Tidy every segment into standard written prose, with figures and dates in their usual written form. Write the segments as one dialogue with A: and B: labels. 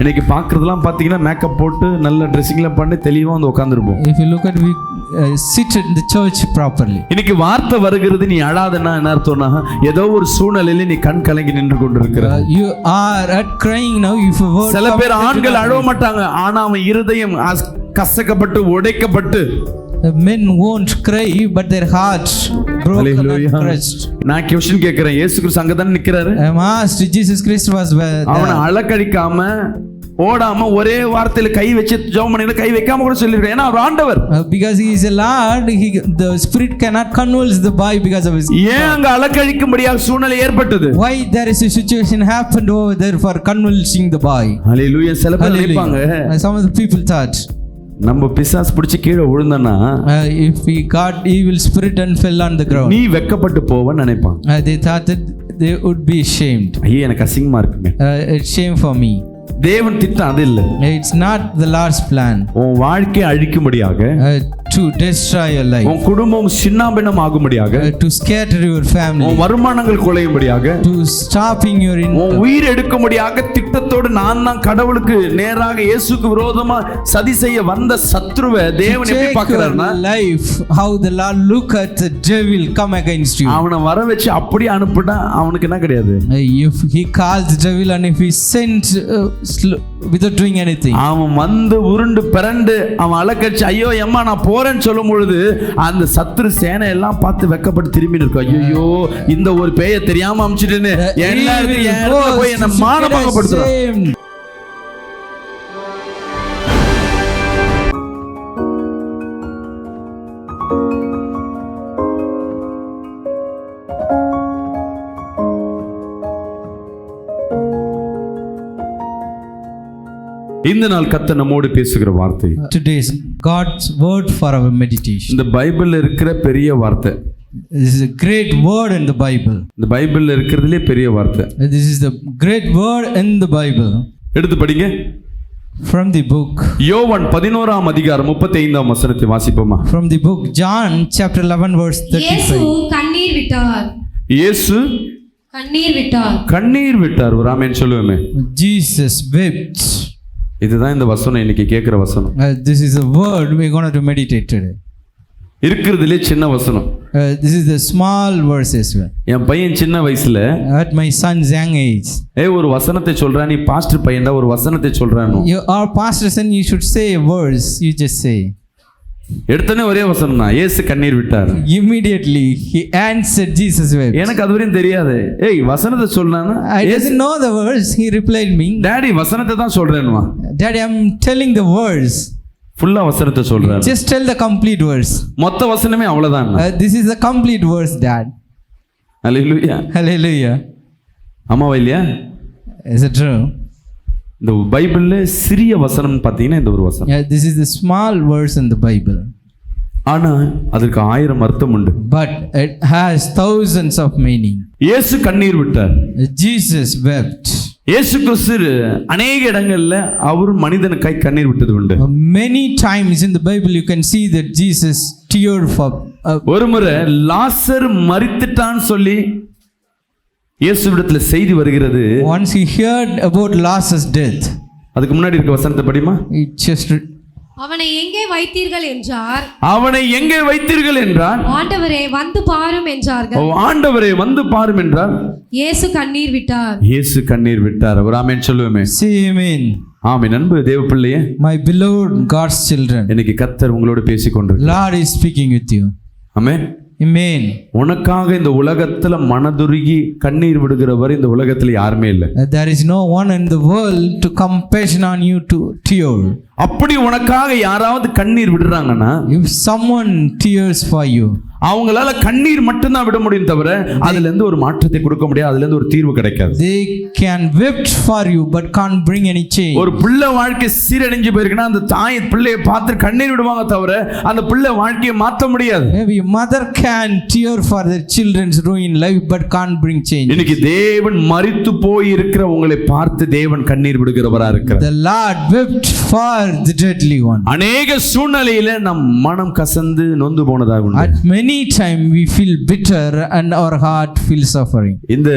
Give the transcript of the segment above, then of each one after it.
A: இன்னைக்கு பார்க்கறதெல்லாம் பார்த்தீங்கன்னா மேக்கப் போட்டு நல்ல ட்ரெஸ்ஸிங்லாம் பண்ணி தெளிவாக வந்து உட்காந்துருப்போம்.
B: If you look at we sit in the church properly.
A: இன்னைக்கு வார்த்தை வருகிறது, நீ அழாதன்னா என்ன அர்த்தம்னா ஏதோ ஒரு சூழ்நிலையில நீ கண் கலங்கி நின்று கொண்டிருக்கிற.
B: You are at crying now. If a word.
A: சில பேர் ஆண்கள் அழ மாட்டாங்க, ஆனா அவன் இருதயம் கசக்கப்பட்டு உடைக்கப்பட்டு.
B: Men won't cry, but their hearts broken and crushed.
A: நான் क्वेश्चन கேக்குறேன், இயேசு கிறிஸ்து அங்க தான் நிக்கிறாரு.
B: I am asked, Jesus Christ was there.
A: அவனை அழக்கடிக்காம ஓடாம ஒரே வார்த்தையில கை வச்சு ஜெபம் பண்ணி கை வைக்காம கூட சொல்லிருக்கான். ஏன்னா அவர் ஆண்டவர்.
B: Because he is a Lord, the spirit cannot convulse the boy because of his.
A: ஏன் அங்க அழக்கடிக்கும்படியாக சூழ்நிலை ஏற்பட்டது?
B: Why there is a situation happened over there for convulsing the boy?
A: ஹalleluya. சில பேர் நினைப்பாங்க,
B: some of the people thought,
A: நம்ம பிசாசு பிடிச்சு கீழே விழுந்தனா
B: if we got evil spirit and fell on the ground,
A: நீ வெட்கப்பட்டு போவன்னு நினைப்பாங்க.
B: they thought that they would be ashamed.
A: ஐயே எனக்கு அசிங்கமா இருக்குங்க.
B: It's shame for me.
A: தேவன் திட்டம் அது இல்ல.
B: It's not the Lord's plan.
A: உன் வாழ்க்கையை அழிக்கும்படியாக,
B: to destroy your life,
A: உன் குடும்பம் சின்னாபின்னம் ஆகும்படியாக,
B: to scatter your family,
A: உன் வருமானங்கள் குலையும்படியாக,
B: to stopping your income,
A: உன் உயிர் எடுக்கும்படியாக திட்டத்தோடு நான் தான் கடவுளுக்கு நேராக இயேசுக்கு விரோதமா சதி செய்ய வந்த சத்ருவை தேவன் எப்படி பார்க்கறாருன்னா,
B: life how the Lord look at the devil come against you.
A: அவனை வர வச்சு அப்படியே அனுப்பிட்டா அவனுக்கு என்ன கிடையாது.
B: If he calls the devil and if he sends without doing anything,
A: அவன் வந்து உருண்டு பிறண்டு அவன் அலக்கடிச்சு ஐயோ எம்மா நான் போறேன்னு சொல்லும் பொழுது அந்த சத்துரு சேனை எல்லாம் பார்த்து வெக்கப்பட்டு திரும்பி நிற்கும். ஐயோ இந்த ஒரு பேய தெரியாம அமிச்சிட்டுன்னு எல்லாரும் போய் என்ன மானபங்கப்படுத்துறான். இந்த நாள் கர்த்தர் நம்மோடு பேசுகிற வார்த்தை,
B: today is God's word for our meditation.
A: இந்த பைபிள்ல இருக்கிற பெரிய வார்த்தை.
B: This is a great word in the Bible.
A: இந்த பைபிள்ல இருக்கிறதுலே பெரிய வார்த்தை.
B: This is the great word in the Bible.
A: எடுத்து படிங்க.
B: From the book
A: யோவான் 11ஆம் அதிகாரம் 35ஆம் வசனத்தை வாசிப்போமா?
B: From the book John chapter 11 verse 35.
C: இயேசு கண்ணீர் விட்டார்.
A: இயேசு
C: கண்ணீர் விட்டார்.
A: கண்ணீர் விட்டார். ஒரு ஆமென் சொல்லுவோமே.
B: Jesus wept.
A: இதுதான் இந்த வசனம் இன்னைக்கு கேட்கிற வசனம்.
B: This is a word we are going to meditate today.
A: இருக்கிறதுலே சின்ன வசனம்.
B: This is the small verse as well.
A: என் பையன் சின்ன வயசுல
B: At my son's young age,
A: ஒரு வசனத்தை சொல்றான், நீ பாஸ்டர் பையன்டா ஒரு வசனத்தை சொல்றானோ.
B: you are pastor son, you should say a verse. You just say.
A: எடுத்தனே ஒரே வசனம் தான், இயேசு கண்ணீர் விட்டார்.
B: Immediately he answered, Jesus wept.
A: எனக்கு அதுவரையும் தெரியாது. வசனத்தை சொல்றானா?
B: I didn't know the verse. He replied me,
A: daddy வசனத்தை தான் சொல்றேன்மா.
B: Daddy, I'm telling the verse.
A: ஃபுல்லா வசனத்தை சொல்றாரு.
B: Just tell the complete verse.
A: மொத்த வசனமே அவ்வளவுதான்.
B: This is the complete verse, Dad.
A: Hallelujah.
B: Hallelujah.
A: அம்மாவா இல்லையா?
B: Is it true?
A: இந்த பைபிள்ல சிறிய வசனம் பார்த்தீங்கன்னா இந்த ஒரு வசனம்.
B: Yeah, this is the small verse in the Bible.
A: ஆனா அதுக்கு 1000 அர்த்தம் உண்டு.
B: But it has thousands of meaning.
A: இயேசு கண்ணீர் விட்டார்.
B: Jesus wept.
A: இயேசு கிறிஸ்து அநேக இடங்கள்ல அவர் மனிதனுக்காய் கண்ணீர் விட்டது உண்டு.
B: Many times in the Bible you can see that Jesus teared for.
A: ஒருமுறை லாசர் மரித்துட்டான்னு சொல்லி இயேசுவிடத்துல செய்தி வருகிறது.
B: Once he heard about Lazarus' death.
A: அதுக்கு முன்னாடி இருக்க வசனத்தை படிமா.
C: அவனை எங்கே வைத்தீர்கள் என்றார்.
A: அவனை எங்கே வைத்தீர்கள் என்றார்.
C: ஆண்டவரே வந்து பாரும் என்றார்கள்.
A: ஆண்டவரே வந்து பாரும் என்றார்.
C: இயேசு கண்ணீர் விட்டார்.
A: இயேசு கண்ணீர் விட்டார். ஒரு ஆமென் சொல்லுவோமே.
B: Say amen.
A: ஆமென். அன்பு தேவ பிள்ளையே,
B: My beloved God's children,
A: இன்னைக்கு கர்த்தர் உங்களோடு பேசிக் கொண்டிருக்கிறார்.
B: Lord is speaking with you.
A: Amen.
B: Amen.
A: உனக்காக இந்த உலகத்துல மனதுருகி கண்ணீர் விடுகிறவர் இந்த உலகத்துல யாருமே இல்லை.
B: There is no one in the world to compassion on you to tear.
A: அப்படி உனக்காக யாராவது கண்ணீர் விடுறாங்கன்னா,
B: If someone tears for you,
A: அவங்களால கண்ணீர் மட்டும்தான் விட முடியும் தவிர அதுல இருந்து ஒரு மாற்றத்தை கொடுக்க முடியாது, அதுல இருந்து ஒரு தீர்வு கிடைக்காது.
B: they can weep for you but can't bring any change.
A: ஒரு பிள்ளை வாழ்க்கை சீரழிஞ்சு போயிருக்குன்னா அந்த தாய் பிள்ளையை பார்த்து கண்ணீர் விடுவாங்க தவிர அந்த பிள்ளை வாழ்க்கையை மாற்ற முடியாது.
B: Maybe mother can tear for their children's ruined life but can't bring change.
A: இன்னைக்கு தேவன் மரித்து போய் இருக்கிற உங்களை பார்த்து தேவன் கண்ணீர் விடுகிறவரா இருக்கிறார்.
B: The Lord wept for the deadly one.
A: அநேக சூழ்நிலையில நம் மனம் கசந்து நொந்து போனதாக உண்டு.
B: At many time we feel bitter and our heart feels suffering.
A: இந்த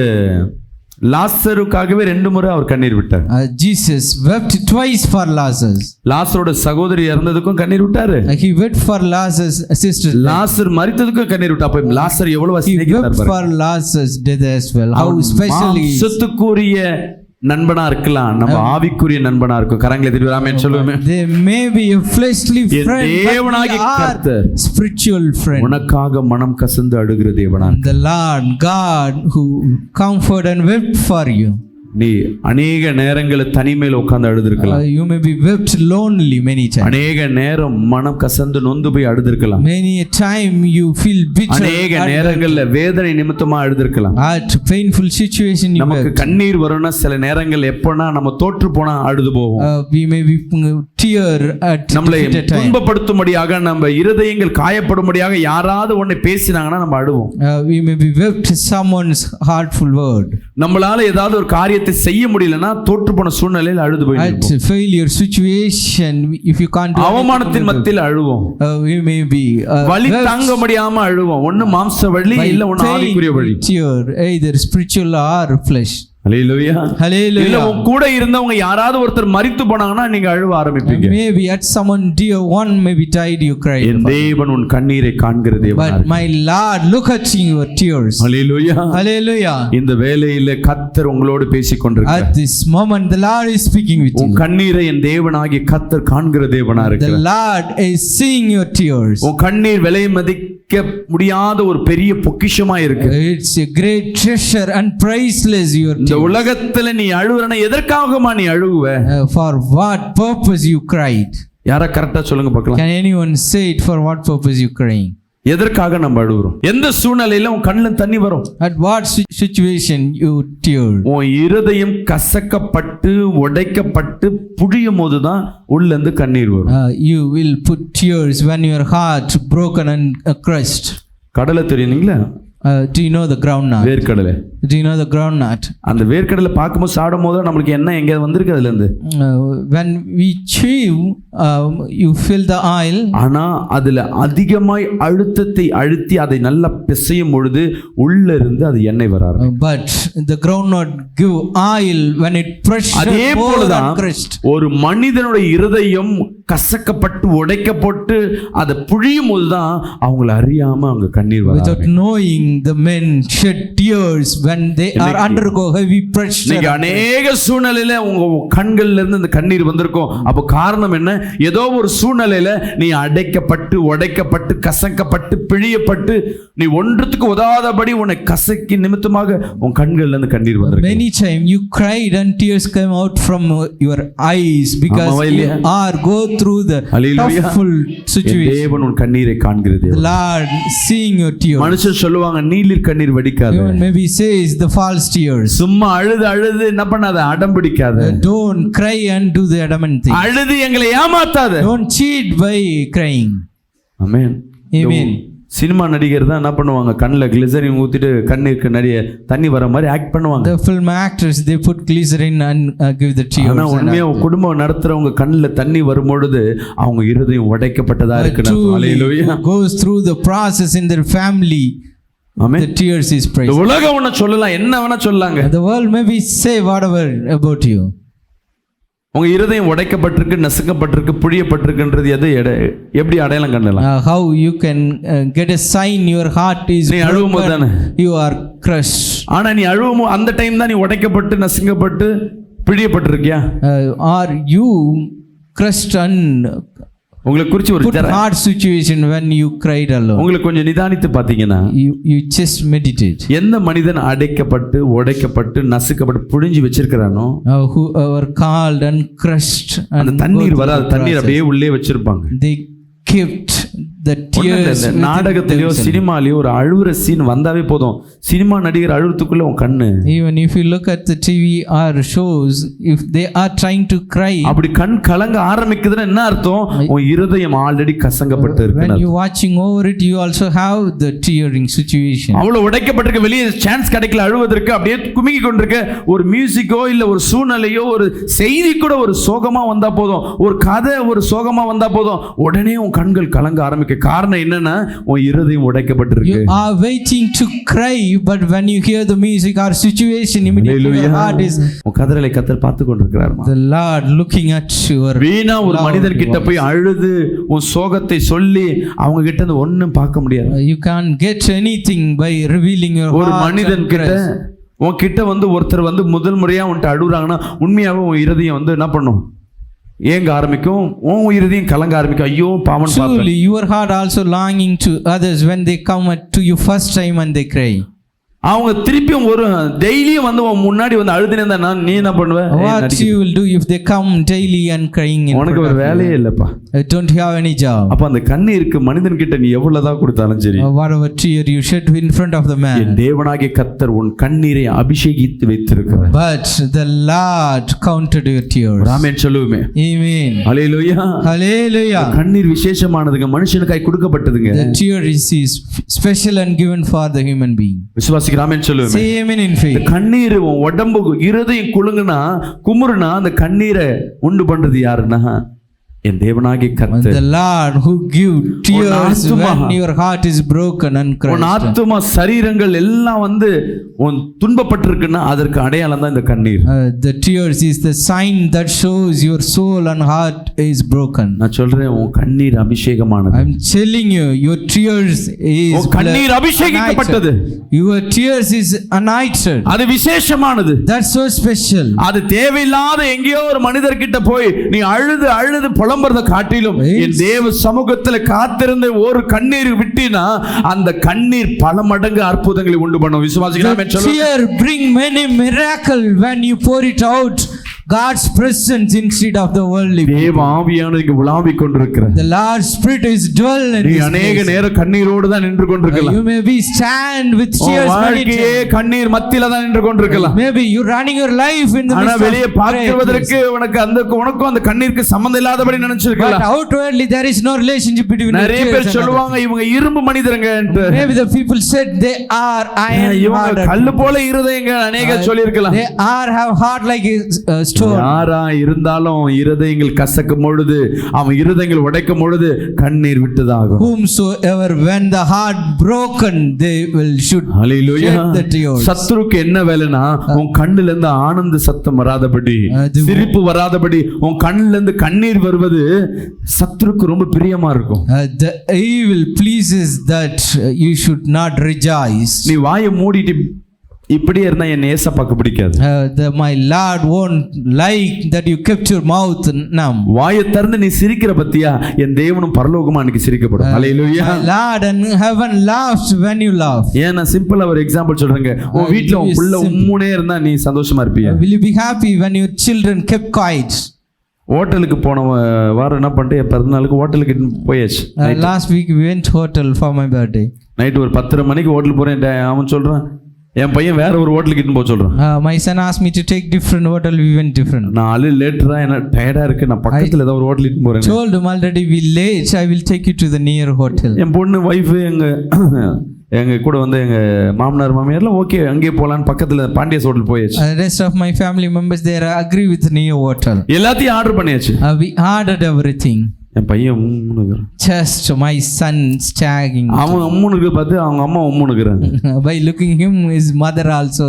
A: லாசருக்காகவே 2 முறை அவர் கண்ணீர் விட்டார்.
B: Jesus wept twice for Lazarus.
A: லாசரோட சகோதரி இறந்ததுக்கும் கண்ணீர் விட்டாரு.
B: He wept for Lazarus' sister.
A: லாசர் மரித்ததுக்கும் கண்ணீர் விட்டார். அப்ப லாசர் எவ்வளவு
B: He
A: சிநேகித்தார்
B: wept
A: பாருங்க.
B: for Lazarus' death as well. How especially
A: மாம்சத்துக்குரிய நண்பனா இருக்கலாம், நம்ம ஆவிக்குரிய நண்பனா இருக்கும். கரங்களை திருப்பி ஆமென் சொல்லுவோமே.
B: they may be a fleshly
A: N
B: friend,
A: தேவனாகிய
B: but they
A: கர்த்தர்
B: are spiritual friend.
A: உனக்காக மனம் கசந்து அழுகிற தேவனா இருக்கிறார்.
B: The Lord God who comforted and wept for you.
A: நீ அநேக நேரங்களில் தனிமையில் உட்கார்ந்து அழுதுருக்கலாம்.
B: You may be wept lonely many times.
A: அநேக நேரம் மனம் கசந்து நொந்து போய் அழுதுருக்கலாம்.
B: Many a time you feel bitter.
A: அநேக நேரங்கள்ல வேதனை நிமித்தமா அழுதுருக்கலாம்.
B: At painful situation you
A: நமக்கு
B: wept.
A: கண்ணீர் வரும்னா சில நேரங்கள் எப்போனா நம்ம தோற்று போனா அழுது போவோம்.
B: We may be tear at
A: நம்மளை
B: defeated time.
A: துன்பப்படுத்தும்படியாக நம்ம இருதயங்கள் காயப்படும்படியாக யாராவது ஒன்னை பேசினாங்கன்னா நம்ம அழுவோம்.
B: We may be wept someone's heartful word.
A: நம்மளால ஏதாவது ஒரு காரியத்தை செய்ய முடியலன்னா தோற்று போன சூழ்நிலையில் அழுது போய்
B: At failure situation, if you can't do
A: அவமானத்தின் மத்தியில் அழுவோம்.
B: we may be
A: வலி தாங்க முடியாம அழுவோம். ஒண்ணு மாம்ச வலி இல்ல ஒண்ணு ஆவிக்குரிய வலி.
B: tear either spiritual or flesh.
A: Hallelujah.
B: Hallelujah.
A: இல்ல உங்க கூட இருந்தவங்க யாராவது ஒருத்தர் மரித்து போனாங்கன்னா நீங்க அழுவ ஆரம்பிப்பீங்க.
B: Maybe at someone dear one maybe died, you cried.
A: என் தேவன் உன் கண்ணீரை காண்கிற தேவனா
B: But my Lord look at your tears.
A: Hallelujah.
B: Hallelujah.
A: இந்த வேளையில கர்த்தர் உங்களோடு பேசிக் கொண்டிருக்கிறார்.
B: At this moment the Lord is speaking with
A: உன்
B: you.
A: கண்ணீரை என் தேவனாகிய கர்த்தர் காண்கிற தேவனா
B: The
A: இருக்கிறார்.
B: Lord is seeing your tears.
A: உன் கண்ணீர் விலை மதிக்க முடியாத ஒரு பெரிய பொக்கிஷமா இருக்கு.
B: It's a great treasure and priceless your
A: இந்த
B: tears.
A: உலகத்துல நீ அழுவுறனா எதற்காகமா நீ அழுகுவ?
B: For what purpose you cried?
A: யாரா கரெக்டா சொல்லுங்க பார்க்கலாம்.
B: Can anyone say it? For what purpose you crying?
A: எதற்காக நம்ம அழுகுறோம்? எந்த சூழ்நிலையில உன் கண்ணுல தண்ணி வரும்?
B: At what situation you tear?
A: உன் இருதயம் கசக்கப்பட்டு உடைக்கப்பட்டு புழியும் போதுதான் உள்ள இருந்து கண்ணீர் வரும்.
B: You will put tears when your heart broken and crushed.
A: கடலை தெரியுங்களா?
B: Do you know the groundnut?
A: வேர்க்கடலை.
B: Do you know the groundnut?
A: அந்த வேர்க்கடலை பார்க்கும்போது சாடும் போது நம்மளுக்கு என்ன எங்க வந்திருக்கு அதுல இருந்து?
B: When we chew, you feel the oil.
A: ஆனா அதுல அதிகமாய் அழுத்தத்தை அழுத்தி அதை நல்லா பிசையும் பொழுது உள்ள இருந்து அது எண்ணெய் வர ஆரம்பிக்கும்.
B: But the groundnut give oil when it pressure
A: அதே
B: more
A: போலதான்
B: than crushed.
A: ஒரு மனிதனுடைய இருதயம் கசக்கப்பட்டு உடைக்கப்பட்டு அதை புழியும் போதுதான் அவங்கள அறியாம அவங்க கண்ணீர் வர
B: Without knowing, the men shed tears when they are undergo heavy pressure.
A: நீங்க அநேக சூழ்நிலையில உங்க கண்கள்ல இருந்து இந்த கண்ணீர் வந்திருக்கும். அப்ப காரணம் என்ன? ஏதோ ஒரு சூழ்நிலையில நீ அடைக்கப்பட்டு உடைக்கப்பட்டு கசக்கப்பட்டு பிழியப்பட்டு நீ ஒன்றுத்துக்கு உதவாதபடி உன்னை கசக்கி நிமித்தமாக உன் கண்கள்ல இருந்து கண்ணீர் வந்திருக்கு.
B: Many times you cried and tears came out from your eyes because you are go through the toughful situation.
A: தேவன் உன் கண்ணீரை காண்கிறது.
B: The Lord seeing your tears.
A: மனுஷன் சொல்லுவாங்க நீலிர் கண்ணீர் வடிக்காத.
B: Even maybe says the false tears.
A: சும்மா அழுது அழுது என்ன பண்ணாத, அடம் பிடிக்காத.
B: Don't cry and do the adamant thing.
A: அழுது எங்களை ஏமாத்தாத.
B: Don't cheat by crying.
A: Amen.
B: Amen.
A: Cinema நடிகர் தான் என்ன பண்ணுவாங்க, கண்ணில் கிளிசரின் ஊத்திட்டு கண்ணுக்கு நிறைய தண்ணி வர மாதிரி ஆக்ட் பண்ணுவாங்க.
B: The film actors they put glycerin and give the tears.
A: ஆனா உண்மையா குடும்பம் நடத்துறவங்க கண்ணில் தண்ணி வரும்பொழுது அவங்க இருதயம் உடைக்கப்பட்டதா இருக்கு. ஹல்லேலூயா.
B: Goes through the process in their family.
A: Amen.
B: The tears is praise.
A: உலகம் ஒண்ணு சொல்லலாம், என்ன வேணா சொல்லாங்க.
B: The world maybe say whatever about you.
A: உங்க இருதயம் உடைக்கப்பட்டிருக்கு, நசுக்கப்பட்டிருக்கு, புழியப்பட்டிருக்குன்றது எப்படி அடையாளம் கண்டலாம்?
B: How you can get a sign your heart is
A: நீ அழுவும் தானே
B: you are crushed.
A: ஆனா நீ அழுவும் அந்த டைம் தான் நீ உடைக்கப்பட்டு நசுக்கப்பட்டு பிழியப்பட்டிருக்கியா?
B: Are you crushed and
A: உங்களுக்கு குறிச்சு ஒரு
B: put hard situation when you cried alone?
A: உங்களுக்கு கொஞ்சம் நிதானித்து பாத்தீங்கன்னா
B: you just meditate.
A: எந்த மனிதன் அடைக்கப்பட்டு உடைக்கப்பட்டு நசுக்கப்பட்டு புழிஞ்சு வச்சிருக்கிறானோ
B: Who are called and crushed
A: அந்த
B: and
A: தண்ணீர் வராது, தண்ணீர் அப்படியே உள்ளே வச்சிருப்பாங்க.
B: they kept the tears.
A: நாடகத்திலயோ சினிமாலயோ ஒரு அழுவுற சீன் வந்தாவே போதும், சினிமா நடிகர் அழுறதுக்குள்ள உன் கண்ணு.
B: Even if you look at the TV or shows, if they are trying to cry,
A: அப்படி கண் கலங்க ஆரம்பிக்குதுன்னா என்ன அர்த்தம்? உன் இருதயம் ஆல்ரெடி கசங்கப்பட்டு இருக்கு.
B: when you watching over it, you also have the tearing situation.
A: அவ்வளவு உடைக்கப்பட்டிருக்க, வெளியே சான்ஸ் கிடைக்கல அழுவதற்கு, அப்படியே குமிக்கி கொண்டிருக்க ஒரு மியூசிக்கோ இல்ல ஒரு சூழ்நிலையோ ஒரு செய்தி கூட ஒரு சோகமா வந்தா போதும், ஒரு கதை ஒரு சோகமா வந்தா போதும், உடனே உன் கண்கள் கலங்க ஆரம்பிக்க. இருக்கு. காரணம் என்னன்னா உன் இருதயம் உடைக்கப்பட்டிருக்கு.
B: You are waiting to cry, but when you hear the music or situation, immediately your heart is.
A: உன் கதறலை கர்த்தர் பார்த்து கொண்டிருக்கிறார்.
B: The Lord looking at your.
A: வீணா ஒரு மனிதன் கிட்ட போய் அழுது உன் சோகத்தை சொல்லி அவங்க கிட்ட இருந்து ஒண்ணும் பார்க்க முடியாது.
B: You can't get anything by revealing your
A: ஒரு
B: heart.
A: மனிதன் கிட்ட உன்கிட்ட வந்து ஒருத்தர் வந்து முதல் முறையா உன்கிட்ட அழுகுறாங்கன்னா உண்மையாவே உன் இருதயம் வந்து என்ன பண்ணும்? ஏங்க ஆரம்பிக்கும். உன் இருதயம் கலங்க ஆரம்பிக்கும். ஐயோ பாவம்.
B: Truly your heart also longing to others when they come to you first time and they cry.
A: அவங்க திருப்பியும் ஒரு டெய்லியும் வந்து முன்னாடி வந்து அழுதுனேன்னா நீ என்ன பண்ணுவ?
B: What you will do if they come daily and crying in
A: உனக்கு ஒரு வேலையே இல்லப்பா.
B: I don't have any job.
A: அப்ப அந்த கண்ணீருக்கு மனிதன் கிட்ட நீ எவ்வளவுதான் கொடுத்தாலும் சரி,
B: whatever tear you shed in front of the man,
A: என் தேவனாகிய கர்த்தர் உன் கண்ணீரை அபிஷேகித்து வைத்திருக்கிறார்.
B: but the Lord counted your tears.
A: ஆமென் சொல்லுவோமே.
B: Amen.
A: ஹalleluya.
B: Hallelujah.
A: கண்ணீர் விசேஷமானதுங்க, மனுஷனுக்காய் கொடுக்கப்பட்டதுங்க.
B: The tear is special and given for the human being.
A: விசுவாசிக்கிற ஆமென் சொல்லுவோமே.
B: Say amen in faith.
A: கண்ணீர் உன் உடம்பு இருதயம் குலுங்குனா குமுறுனா அந்த கண்ணீரை உண்டு பண்றது யாருன்னா என் தேவனாகிய கர்த்தர்.
B: The Lord who give tears when your heart is broken and crushed.
A: உன் ஆத்துமா சரீரங்கள் எல்லாம் வந்து உன் துன்பப்பட்டிருக்குன்னா அதற்கு அடையாளம் தான் இந்த கண்ணீர்.
B: The tears is the sign that shows your soul and heart is broken.
A: நான் சொல்றேன் உன் கண்ணீர் அபிஷேகமானது.
B: I'm telling you your tears is
A: உன் கண்ணீர் அபிஷேகிக்கப்பட்டது.
B: Your tears is anointed.
A: அது விசேஷமானது.
B: That's so special.
A: அது தேவையில்லாத எங்கேயோ ஒரு மனிதர்கிட்ட போய் நீ அழுது அழுது புலம்பறத காட்டிலும் என் தேவ சமூகத்துல காத்திருந்து ஒரு கண்ணீர் விட்டினா அந்த கண்ணீர் பல மடங்கு அற்புதங்களை உண்டு பண்ணும். விசுவாசிக்கிறேன்.
B: Tear bring many miracle when you pour it out. God's presence instead of the worldly.
A: தேவ ஆவியானவர் இங்கு உலாவிக் கொண்டிருக்கிறார்.
B: The Lord's spirit is dwell in
A: நீ
B: this
A: அநேக
B: place.
A: நேரம் கண்ணீரோடு தான் நின்று கொண்டிருக்கலாம்.
B: You may be stand with tears many times.
A: கண்ணீர் மத்தியில தான் நின்று கொண்டிருக்கலாம்.
B: Maybe you running your life in the
A: ஆனா
B: midst
A: வெளியே
B: of
A: பார்க்கிறதற்கு உனக்கும் அந்த கண்ணீருக்கு சம்பந்தம் இல்லாதபடி
B: but
A: நினைச்சிருக்கலாம்.
B: outwardly there is no relationship between
A: நிறைய பேர் சொல்லுவாங்க இவங்க இரும்பு மனிதருங்க.
B: maybe the people said they are iron
A: இவங்க
B: hearted.
A: கல்லு போல இருதயங்க அநேக சொல்லிருக்கலாம்.
B: They are have heart like a stone.
A: யாரா இருந்தாலும் இருதயங்கள் கசக்கும் பொழுது அவன் இருதயங்கள் உடைக்கும் பொழுது கண்ணீர் விட்டுதாகும்.
B: Whomsoever when the heart broken they will should
A: Hallelujah.
B: shed the tears.
A: சத்துருக்கு என்ன வேலைனா உன் கண்ணுல இருந்து ஆனந்த சத்தம் வராதபடி சிரிப்பு வராதபடி உன் கண்ணுல இருந்து கண்ணீர் வருவது சத்துருக்கு ரொம்ப பிரியமா இருக்கும்.
B: The evil pleases that you should not rejoice.
A: நீ வாயை மூடிட்டு இப்படியே இருந்தா என் ஏசப்பாக்கு பிடிக்காது.
B: My Lord won't like that you kept your mouth numb.
A: வாயை திறந்து நீ சிரிக்கிற பத்தியா என் தேவனும் பரலோகமா அன்னைக்கு சிரிக்கப்படும். ஹalleluya.
B: My Lord and heaven laughs when you laugh.
A: ஏன் நான் சிம்பிளா ஒரு எக்ஸாம்பிள் சொல்றேங்க. உன் வீட்ல உன் புள்ள உம்முனே இருந்தா நீ சந்தோஷமா இருப்பியா?
B: Will you be happy when your children kept quiet?
A: ஹோட்டலுக்கு போன வாரம் என்ன பண்ணிட்டு என் பிறந்தநாளுக்கு ஹோட்டலுக்கு போயாச்சு.
B: Last week we went hotel for my birthday.
A: Night ஒரு 10:30 மணிக்கு ஹோட்டல் போறேன். அவன் சொல்றான் என் பையன் வேற ஒரு ஹோட்டலுக்கு இட்டு போக சொல்றான்.
B: My son asked me to take different hotel. We went different.
A: நான் ஆளு லேட்டரா என்ன டயர்டா இருக்கு, நான் பக்கத்துல ஏதோ ஒரு ஹோட்டல் இட்டு போறேன்.
B: Told him already we late. I will take you to the near hotel.
A: என் பொண்ணு வைஃப் எங்க கூட வந்து எங்க மாமனார் மாமியார்லாம் ஓகே அங்கேயே போலான்னு பக்கத்துல பாண்டியஸ் ஹோட்டல் போயாச்சு.
B: Rest of my family members they agree with near hotel.
A: எல்லாத்தையும் ஆர்டர் பண்ணியாச்சு.
B: We ordered everything.
A: என் பையன் உம்முனுக்குறான்.
B: Just my son staggering.
A: அவன் உம்முனுக்கு பார்த்து அவங்க அம்மா உம்முனுக்குறாங்க.
B: By looking him his mother also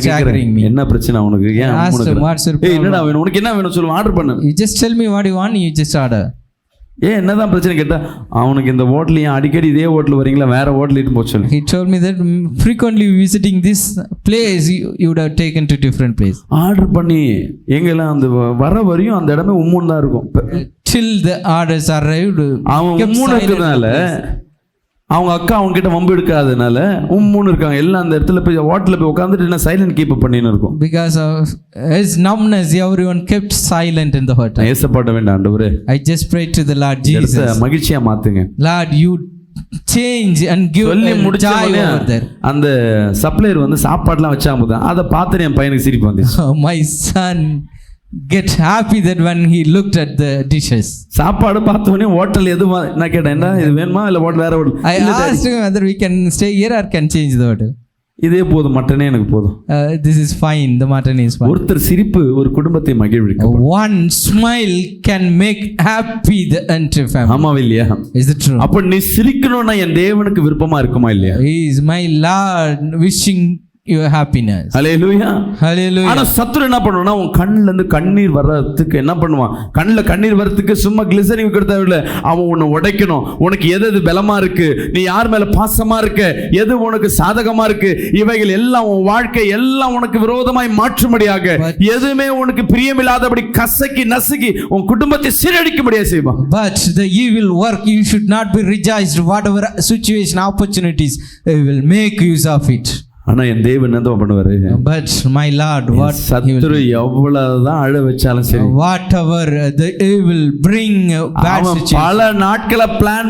B: staggering me.
A: என்ன பிரச்சனை அவனுக்கு? ஏன் உம்முனுக்குறான்? ஏய் என்னடா வேணும் உனக்கு? என்ன வேணும் சொல்லு, ஆர்டர் பண்ணு.
B: You just tell me what you want, you just order.
A: ஏன் என்னதான் பிரச்சனை கேட்டா அவனுக்கு இந்த ஹோட்டல் ஏன் அடிக்கடி இதே ஹோட்டல் வரீங்களா, வேற ஹோட்டல் இட்டு போச்சு.
B: He told me that frequently visiting this place you would have taken to different place.
A: Order பண்ணி எங்கெல்லாம் அந்த வர வரையும் அந்த இடமே உம்முன்னு தான் இருக்கும்.
B: Till the orders arrived.
A: அவன் உம்முன்னு இருக்கிறதுனால அவங்க அக்கா அவங்க கிட்ட வம்பு எடுக்காதனால உம்முன்னு இருக்காங்க. எல்லாம் அந்த இடத்துல போய் ஹோட்டல்ல போய் உட்காந்துட்டு என்ன சைலண்ட் கீப் அப் பண்ணின்னு இருக்கும்.
B: Because of his numbness everyone kept silent in the hotel.
A: ஏசப்பட வேண்டாம் ஆண்டவரே.
B: I just prayed to the Lord Jesus.
A: மகிழ்ச்சியா மாத்துங்க.
B: Lord you change and give joy over there.
A: அந்த சப்ளையர் வந்து சாப்பாடுலாம் வச்சாங்க தான் அதை பார்த்து என் பையனுக்கு சிரிப்பு வந்துச்சு.
B: My son get happy that when he looked at the dishes.
A: சாப்பாடு பார்த்த உடனே ஹோட்டல் எது நான் கேட்டேன் என்ன இது வேணுமா இல்ல ஹோட்டல் வேற hotel.
B: I asked him whether we can stay here or can change the hotel.
A: இதே போதும், மட்டனே எனக்கு போதும்.
B: This is fine. The mutton is fine.
A: ஒருத்தர் சிரிப்பு ஒரு குடும்பத்தை மகிழ்விக்கும்.
B: One smile can make happy the entire family.
A: ஆமாவா இல்லையா?
B: Is it true?
A: அப்ப நீ சிரிக்கணும்னா என் தேவனுக்கு விருப்பமா இருக்குமா இல்லையா?
B: He is my Lord wishing your happiness.
A: Hallelujah.
B: Hallelujah.
A: ஆனா சத்துரு என்ன பண்ணுவானா, உன் கண்ணுல இருந்து கண்ணீர் வர்றதுக்கு என்ன பண்ணுவான், கண்ணுல கண்ணீர் வர்றதுக்கு சும்மா கிளிசரின் கொடுத்தா இல்ல, அவன் உன்னை உடைக்கணும். உனக்கு எது எது பலமா இருக்கு, நீ யார் மேல பாசமா இருக்க, எது உனக்கு சாதகமா இருக்கு, இவைகள் எல்லாம் உன் வாழ்க்கை எல்லாம் உனக்கு விரோதமாய் மாற்றும்படியாக, எதுவுமே உனக்கு பிரியமில்லாதபடி கசக்கி நசுக்கி உன் குடும்பத்தை சீரழிக்கும்படியா செய்வான்.
B: But the evil work, you should not be rejoiced. Whatever situation, opportunities, he will make use of it.
A: ஆனா என் தேவன் என்ன பண்ணுவாரு,
B: But my Lord, what he will
A: சத்துரு எவ்வளவுதான் அழ வச்சாலும் சரி,
B: whatever the evil bring bad
A: அவன்
B: situation,
A: பல நாட்களை பிளான்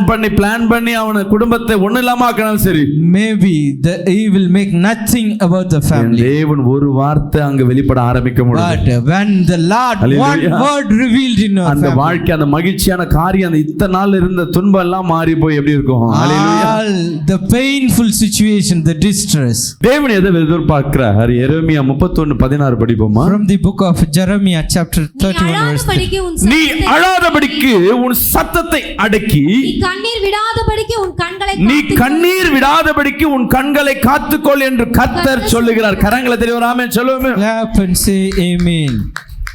A: பண்ணி அவன குடும்பத்தை ஒண்ணு இல்லாம ஆக்கினாலும் சரி,
B: maybe the evil make nothing about the
A: N
B: family.
A: தேவன் ஒரு வார்த்தை அங்க வெளிப்பட ஆரம்பிக்க முடியும்.
B: But when the Lord one
A: Hallelujah.
B: word revealed in our
A: அந்த
B: family,
A: வாழ்க்கை, அந்த மகிழ்ச்சியான காரியம், அந்த இத்தனை நாள் இருந்த துன்பம் எல்லாம் மாறி போய் எப்படி இருக்கும். Hallelujah.
B: all the painful situation, the distress.
A: தேவன் எதை எதிர்பார்க்கிறார்? எரேமியா 31:16 படிப்போமா?
B: From the book of Jeremiah chapter 31 verse 3.
A: நீ அழாதபடிக்கு உன் சத்தத்தை அடக்கி,
C: நீ கண்ணீர் விடாதபடிக்கு உன் கண்களை
A: நீ கண்ணீர் விடாதபடிக்கு உன் கண்களை காத்துக்கொள் என்று கர்த்தர் சொல்லுகிறார். கரங்களை தெரியவராமே சொல்லுவோமே.
B: Clap and say amen.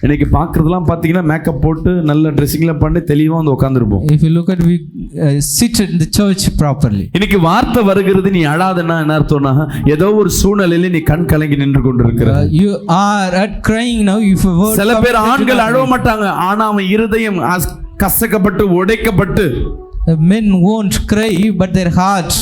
A: இன்னைக்கு பார்க்கறதெல்லாம் பார்த்தீங்கன்னா மேக்கப் போட்டு நல்ல ட்ரெஸ்ஸிங்லாம் பண்ணி தெளிவாக வந்து உட்காந்துருப்போம்.
B: If you look at, we sit in the church properly.
A: இன்னைக்கு வார்த்தை வருகிறது, நீ அழாதன்னா என்ன அர்த்தம்னா, ஏதோ ஒரு சூழ்நிலையில நீ கண் கலங்கி நின்று கொண்டிருக்கிற.
B: You are at crying now. If a word
A: சில பேர் ஆண்கள் அழ மாட்டாங்க, ஆனா அவன் இருதயம் கசக்கப்பட்டு உடைக்கப்பட்டு.
B: Men won't cry, but their hearts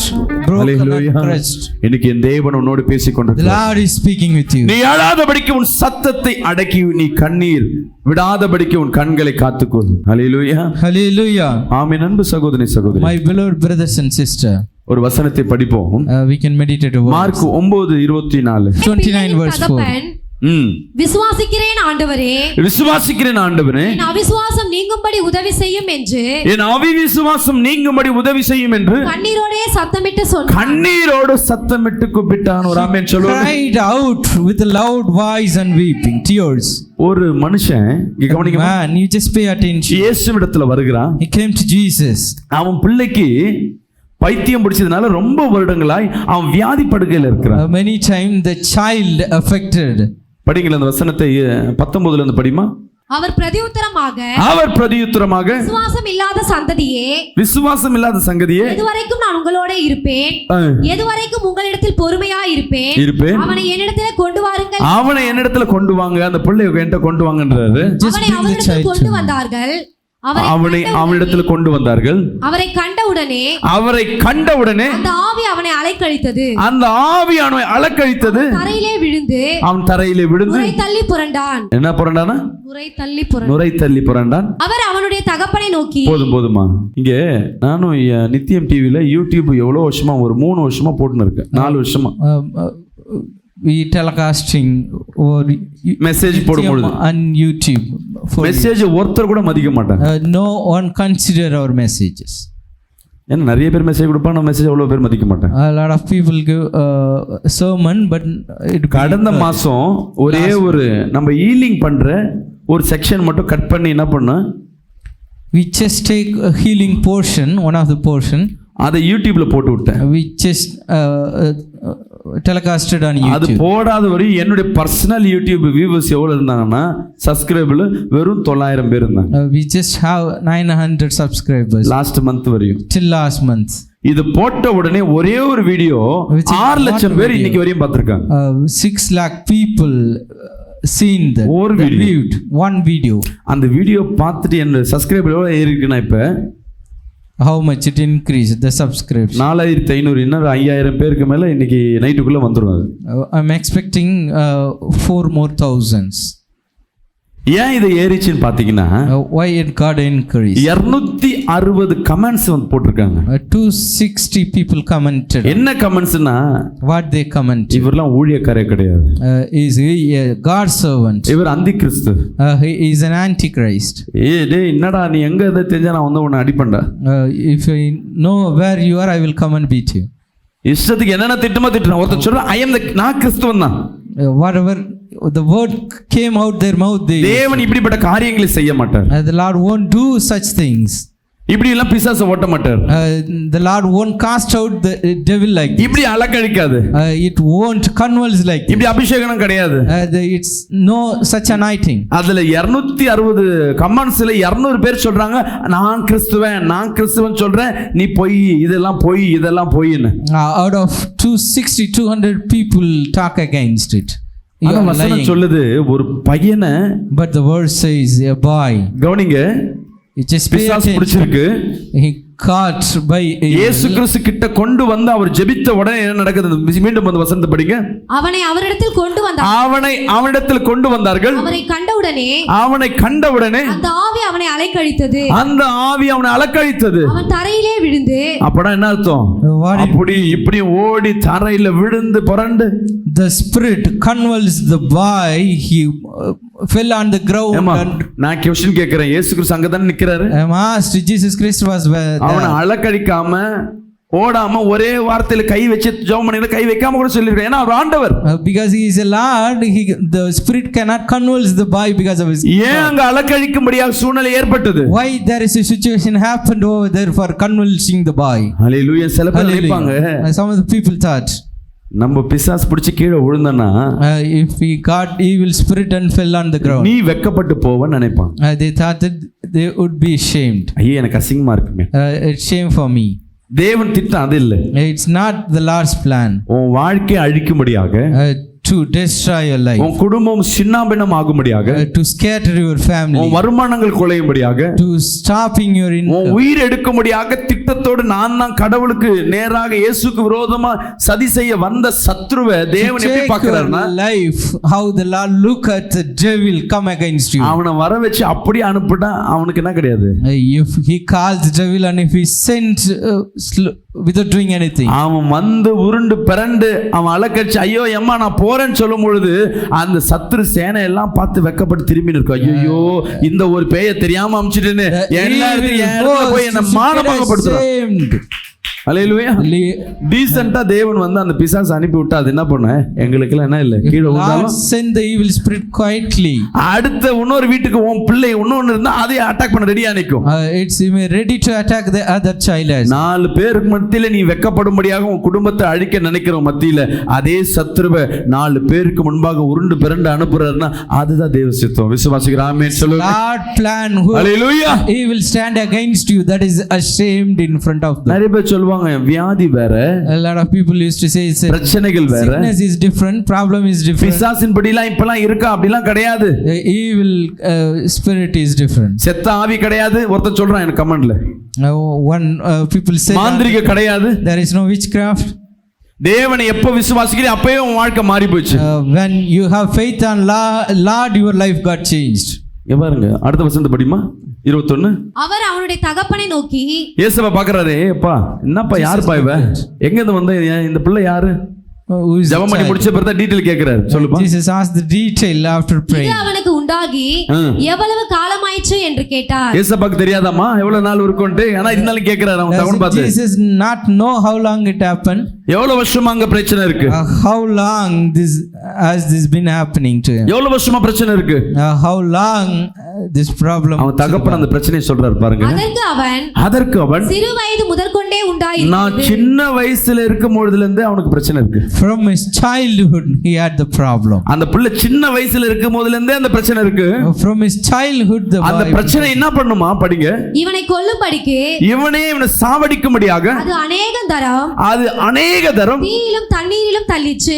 B: broken and crushed.
A: இன்னைக்கு என் தேவன் உன்னோடு பேசிக்
B: The
A: கொண்டிருக்கிறார்.
B: Lord is speaking with you.
A: நீ அழாதபடிக்கு உன் சத்தத்தை அடக்கி, நீ கண்ணீர் விடாதபடிக்கு உன் கண்களை காத்துக்கொள். ஹல்லேலூயா.
B: Hallelujah.
A: ஆமென். அன்பு சகோதரி சகோதரி,
B: My beloved brothers and sister,
A: ஒரு வசனத்தை படிப்போம்.
B: we can meditate over
A: mark 9:24.
B: 29 verse 4.
C: விசுவாசிக்கிறேன் ஆண்டவரே,
A: விசுவாசிக்கிறேன் ஆண்டவரே,
C: என் அவிசுவாசம் நீங்கும்படி உதவி செய்யும் என்று,
A: என் அவிசுவாசம் நீங்கும்படி உதவி செய்யும் என்று
C: கண்ணீரோடே சத்தமிட்டு சொன்னான்.
A: கண்ணீரோடு சத்தமிட்டு கூப்பிட்டான். ஒரு ஆமென் சொல்லுங்க.
B: Cried out with a loud voice and weeping tears.
A: ஒரு மனுஷன் இங்க கவனிங்க,
B: Man, you just pay attention.
A: இயேசுவிடத்துல வருகிறான்.
B: He came to Jesus.
A: அவன் பிள்ளைக்கு பைத்தியம் பிடிச்சதுனால ரொம்ப வருடங்களாய் அவன் வியாதி படுக்கையில இருக்கிறான்.
B: Many times the child affected.
A: படிங்களா அந்த வசனத்தை 19ல இருந்து படிமா.
C: அவர்
A: பிரதியுத்தரமாக
C: விசுவாசம் இல்லாத சந்ததியே,
A: விசுவாசம் இல்லாத சங்கதியே,
C: எதுவரைக்கும் நான் உங்களோட இருப்பேன், எதுவரைக்கும் உங்களிடத்தில் பொறுமையா இருப்பேன், அவனை என்னிடத்தில் கொண்டு வாருங்கள்.
A: அவனை என்னிடத்துல கொண்டு வாங்க, அந்த பிள்ளையை என்கிட்ட கொண்டு வாங்கன்றாரு.
C: அவனை அவனிடத்தில் கொண்டு வந்தார்கள்.
A: அவனிடத்தில் கொண்டு வந்தார்கள்.
C: அவரை
A: கண்டவுடனே
C: அந்த ஆவி அவனை அலைக்கழித்தது.
A: அவன் தரையிலே விழுந்து
C: நுரை தள்ளி புரண்டான்.
A: என்ன புரண்டானா?
C: நுரை தள்ளி
A: புரண்டான்.
C: அவர் அவனுடைய தகப்பனை நோக்கி,
A: போதுமா இங்க நானும் நித்தியம் டிவில யூடியூப் எவ்வளவு வருஷமா, ஒரு 3 வருஷமா போட்டுன்னு இருக்கேன், 4 வருஷமா.
B: We telecasting or
A: மெசேஜ் போடும்போது
B: on YouTube.
A: மெசேஜ் ஒருத்தர் கூட மதிக்க மாட்டாங்க.
B: No one consider our messages.
A: ஏன்னா நிறைய பேர் மெசேஜ் கொடுப்பாங்க, நம்ம மெசேஜ் அவ்வளவு பேர் மதிக்க மாட்டாங்க.
B: A lot of people give sermon, but
A: கடந்த மாசம் ஒரே ஒரு நம்ம ஹீலிங் பண்ற ஒரு செக்ஷன் மட்டும் கட் பண்ணி என்ன பண்ண,
B: we just take a healing portion, one of the portion,
A: அதை யூடியூப்ல போட்டு விட்டேன்.
B: we just telecasted on YouTube.
A: அது போடாத வரையும் என்னுடைய பர்சனல் யூடியூப் வியூவர்ஸ் எவ்வளவு இருந்தாங்கன்னா, சப்ஸ்கிரைபர்ல வெறும் 900 பேர் இருந்தாங்க.
B: We just have 900 subscribers
A: last month வரையும்,
B: till last month.
A: இது போட்ட உடனே ஒரே ஒரு வீடியோ 6 லட்சம் பேர் இன்னைக்கு வரையும் பார்த்திருக்காங்க.
B: 6 lakh people seen the viewed one video.
A: அந்த வீடியோ பார்த்துட்டு என்னோட சப்ஸ்கிரைபர் எவ்வளவு ஏறி இருக்குன்னா, இப்ப
B: how much it increased the subscription?
A: 4500, இன்னும் 5000 பேருக்கு மேல இன்னைக்கு நைட்டுக்குள்ள வந்துரும். அது
B: I'm expecting 4 more thousands.
A: ஏன் இது ஏறிச்சுன்னு பாத்தீங்கன்னா,
B: why it got increased?
A: 260 comments வந்து போட்டிருக்காங்க.
B: 260 people commented.
A: என்ன கமெண்ட்ஸ்னா,
B: what they commented?
A: இவரெல்லாம் ஊழியக்காரே கிடையாது,
B: is he a God servant?
A: இவர் அந்தி கிறிஸ்து,
B: he is an antichrist.
A: டேய் என்னடா நீ எங்க இதை தெரிஞ்சா நான் வந்து உன்னை அடிப்பேன்டா.
B: If I know where you are, I will come and beat you.
A: இஷ்டத்துக்கு என்னென்ன திட்டமா திட்டுறான். ஒருத்தர் சொல்றான் I am the நான் கிறிஸ்துவன் தான்.
B: Whatever the word came out their mouth,
A: தேவன் இப்படிப்பட்ட காரியங்களை செய்ய மாட்டார்.
B: the Lord won't do such things.
A: இப்படி எல்லாம் பிசாசை ஓட்ட மாட்டார்.
B: The Lord won't cast out the devil like this.
A: இப்படி அலக்கழிக்காது.
B: It won't convulse like this.
A: இப்படி அபிஷேகம் கிடையாது.
B: It's no such anointing.
A: அதுல 260 கமெண்ட்ஸ்ல 200 பேர் சொல்றாங்க நான் கிறிஸ்துவன் சொல்றேன், நீ பொய், இதெல்லாம் பொய்ன்னு.
B: Out of 200 people talk against it.
A: ஆனா வசனம் சொல்லுது ஒரு பையனை,
B: but the word says a boy.
A: கவனிங்க, பிசாசு பிடிச்சிருக்கு.
B: He caught by
A: இயேசு கிறிஸ்து கிட்ட கொண்டு வந்து அவர் ஜெபித்த உடனே என்ன நடக்குது? மீண்டும் வந்து வசனத்தை படிங்க.
C: அவனை அவரிடத்தில் கொண்டு வந்தார்கள். அவனை கண்டவுடனே அந்த ஆவி அவனை அலைக்கழித்தது. அவன் தரையிலே விழுந்து.
A: அப்படா என்ன அர்த்தம்? அப்படி இப்படி ஓடி தரையில விழுந்து புரண்டு.
B: The spirit convulsed the boy. He fell on the ground.
A: நான் क्वेश्चन கேக்குறேன், இயேசு கிறிஸ்து அங்க தான் நிக்கிறாரு.
B: Asked, Jesus Christ was there.
A: அவனை அலக்கழிக்காம ஓடாம ஒரே வார்த்தையில கை வச்சு ஜெபம் பண்ணி கை வைக்காம கூட சொல்லிருக்கான். ஏன்னா அவர் ஆண்டவர்.
B: Because he is a Lord, the spirit cannot convulse the boy because of his.
A: ஏன் அங்க அலக்கழிக்கும்படியாக சூழ்நிலை ஏற்பட்டது?
B: Why there is a situation happened over there for convulsing the boy?
A: Hallelujah. சில பேர் நினைப்பாங்க,
B: some of the people thought,
A: நம்ம பிசாசு பிடிச்சு கீழே விழுந்தனா
B: if we got evil spirit and fell on the ground,
A: நீ வெட்கப்பட்டு போவன்னு நினைப்பாங்க.
B: they thought that they would be ashamed.
A: ஐயே எனக்கு அசிங்கமா இருக்குமே.
B: It's shame for me.
A: தேவன் திட்டம் அது இல்ல.
B: It's not the Lord's plan.
A: உன் வாழ்க்கையை அழிக்கும்படியாக,
B: to destroy your life,
A: உன் குடும்பம் சின்னாபின்னம் ஆகும்படியாக,
B: to scatter your family,
A: உன் வருமானங்கள் குலையும்படியாக,
B: to stopping your income,
A: உன் உயிர் எடுக்கும்படியாக திட்டத்தோடு நான் தான் கடவுளுக்கு நேராக இயேசுக்கு விரோதமா சதி செய்ய வந்த சத்ருவை தேவன் எப்படி பார்க்கறாருன்னா,
B: life how the Lord look at the devil come against you.
A: அவனை வர வச்சு அப்படியே அனுப்பிட்டா அவனுக்கு என்ன கிடையாது?
B: If he calls the devil and if he sent without doing anything,
A: அவன் வந்து உருண்டு பிறண்டு அவன் அலக்கழிச்சு ஐயோ எம்மா நான் போறேன்னு சொல்லும் பொழுது அந்த சத்துரு சேனை எல்லாம் பார்த்து வெக்கப்பட்டு திரும்பி நிற்கும். ஐயோ இந்த ஒரு பேயை தெரியாம அமிச்சிட்டேன்னு எல்லாரும் போய் என்ன மானபங்கப்படுத்துறான். அல்லேலூயா. டீசென்ட்டா தேவன் வந்து அந்த பிசாசு அனுப்பி விட்டா அது என்ன பண்ண எங்களுக்கு எல்லாம் என்ன இல்ல, கீழே விழுந்தாலும்
B: send the evil spirit quietly.
A: அடுத்த இன்னொரு வீட்டுக்கு உன் பிள்ளை இன்னொன்னு இருந்தா அதை அட்டாக் பண்ண ரெடியா நிக்கும்.
B: It's ready to attack the other child.
A: 4 பேருக்கு மத்தியில நீ வெக்கப்படும்படியாக உன் குடும்பத்தை அழிக்க நினைக்கிற மத்தியில அதே சத்துருவை 4 பேருக்கு முன்பாக உருண்டு பிறண்டு அனுப்புறாருன்னா அதுதான் தேவ சித்தம். விசுவாசிக்கிற ஆமென் சொல்லுங்க.
B: Lord plan
A: Hallelujah.
B: He will stand against you, that is ashamed in front of them.
A: நிறைய பேர் சொல்லுவாங்க வியாதி வேற,
B: a lot of people used to say
A: பிரச்சனைகள் வேற,
B: sickness is different, problem is different,
A: பிசாசின் படிலாம் இப்பலாம் இருக்கா அப்படிலாம் கிடையாது,
B: evil spirit is different.
A: செத்த ஆவி கிடையாது. ஒருத்தர் சொல்றான் எனக்கு கமெண்ட்ல,
B: one people say
A: மாந்திரிக கிடையாது,
B: there is no witchcraft.
A: தேவனை எப்ப விசுவாசிக்கிறீ அப்பவே உன் வாழ்க்கை மாறி போச்சு.
B: When you have faith on Lord, your life got changed.
A: பாருங்க அடுத்த வசனத்தை படிமா 21.
C: அவர் அவனுடைய தகப்பனை நோக்கி
A: இயேசுவை பார்க்கறாரு, அப்பா என்னப்பா யாருப்பா இவ, எங்க இருந்து வந்த இந்த பிள்ளை யாரு? ஜெபம் பண்ணி முடிச்ச பிறகு தான் டீடைல் கேக்குறாரு. சொல்லுப்பா.
B: Jesus asked the detail after praying.
C: இது அவனுக்கு உண்டாகி எவ்வளவு காலமாயிற்று என்று கேட்டார்.
A: இயேசுவுக்கு தெரியாதாமா எவ்வளவு நாள் இருக்கும்னு? ஆனா இருந்தாலும் கேக்குறாரு அவன் தகவல் பார்த்து.
B: Jesus not know how long it happened.
A: எவ்வளவு வருஷமா அங்க பிரச்சனை இருக்கு?
B: How long has this been happening to him?
A: எவ்வளவு வருஷமா பிரச்சனை இருக்கு?
B: How long this problem?
A: அவன் தகப்பன் அந்த பிரச்சனையை சொல்றாரு பாருங்க. அதற்கு அவன்
C: சிறு வயது முதற்கொண்டே உண்டாயிருக்கிறது.
A: நான் சின்ன வயசுல இருக்கும் பொழுதுல இருந்தே அவனுக்கு பிரச்சனை இருக்கு.
B: From his childhood he had the problem.
A: அந்த பிள்ளை சின்ன வயசுல இருக்கும் போதுல இருந்தே அந்த பிரச்சனை இருக்கு.
B: From his childhood the
A: அந்த பிரச்சனை என்ன பண்ணுமா படிங்க,
C: இவனை கொல்லும்படிக்கு
A: இவனை சாவடிக்கும்படியாக
C: அது அநேக தரம் தீயிலும் தண்ணீரிலும் தள்ளிற்று.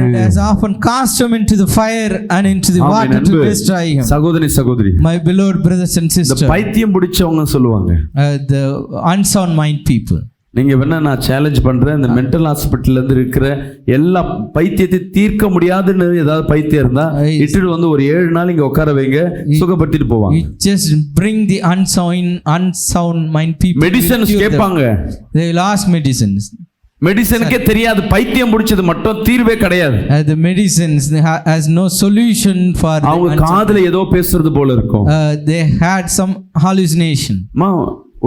B: And has often cast him into the fire and into the water to destroy him.
A: சகோதரி
B: my beloved brothers and sisters,
A: இந்த பைத்தியம் பிடிச்சவங்க சொல்லுவாங்க,
B: the unsound mind people.
A: நீங்க வேணா நான் சேலஞ்ச் பண்றேன், இந்த மென்டல் ஹாஸ்பிட்டல்ல இருந்து இருக்கிற எல்லா பைத்தியத்தை தீர்க்க முடியாதுன்னு ஏதாவது பைத்தியம் இருந்தா இட்டுட்டு வந்து ஒரு 7 நாள் இங்க உட்கார வைங்க, சுகப்படுத்திட்டு போவாங்க.
B: Just bring the unsound mind people.
A: Medicines கேட்பாங்க,
B: they will ask medicines.
A: மெடிசனுக்கே தெரியாது, பைத்தியம் பிடிச்சது மட்டும் தீர்வே கிடையாது.
B: The medicines has no solution for
A: அவங்க காதுல ஏதோ பேசுறது போல இருக்கும்.
B: They had some hallucination.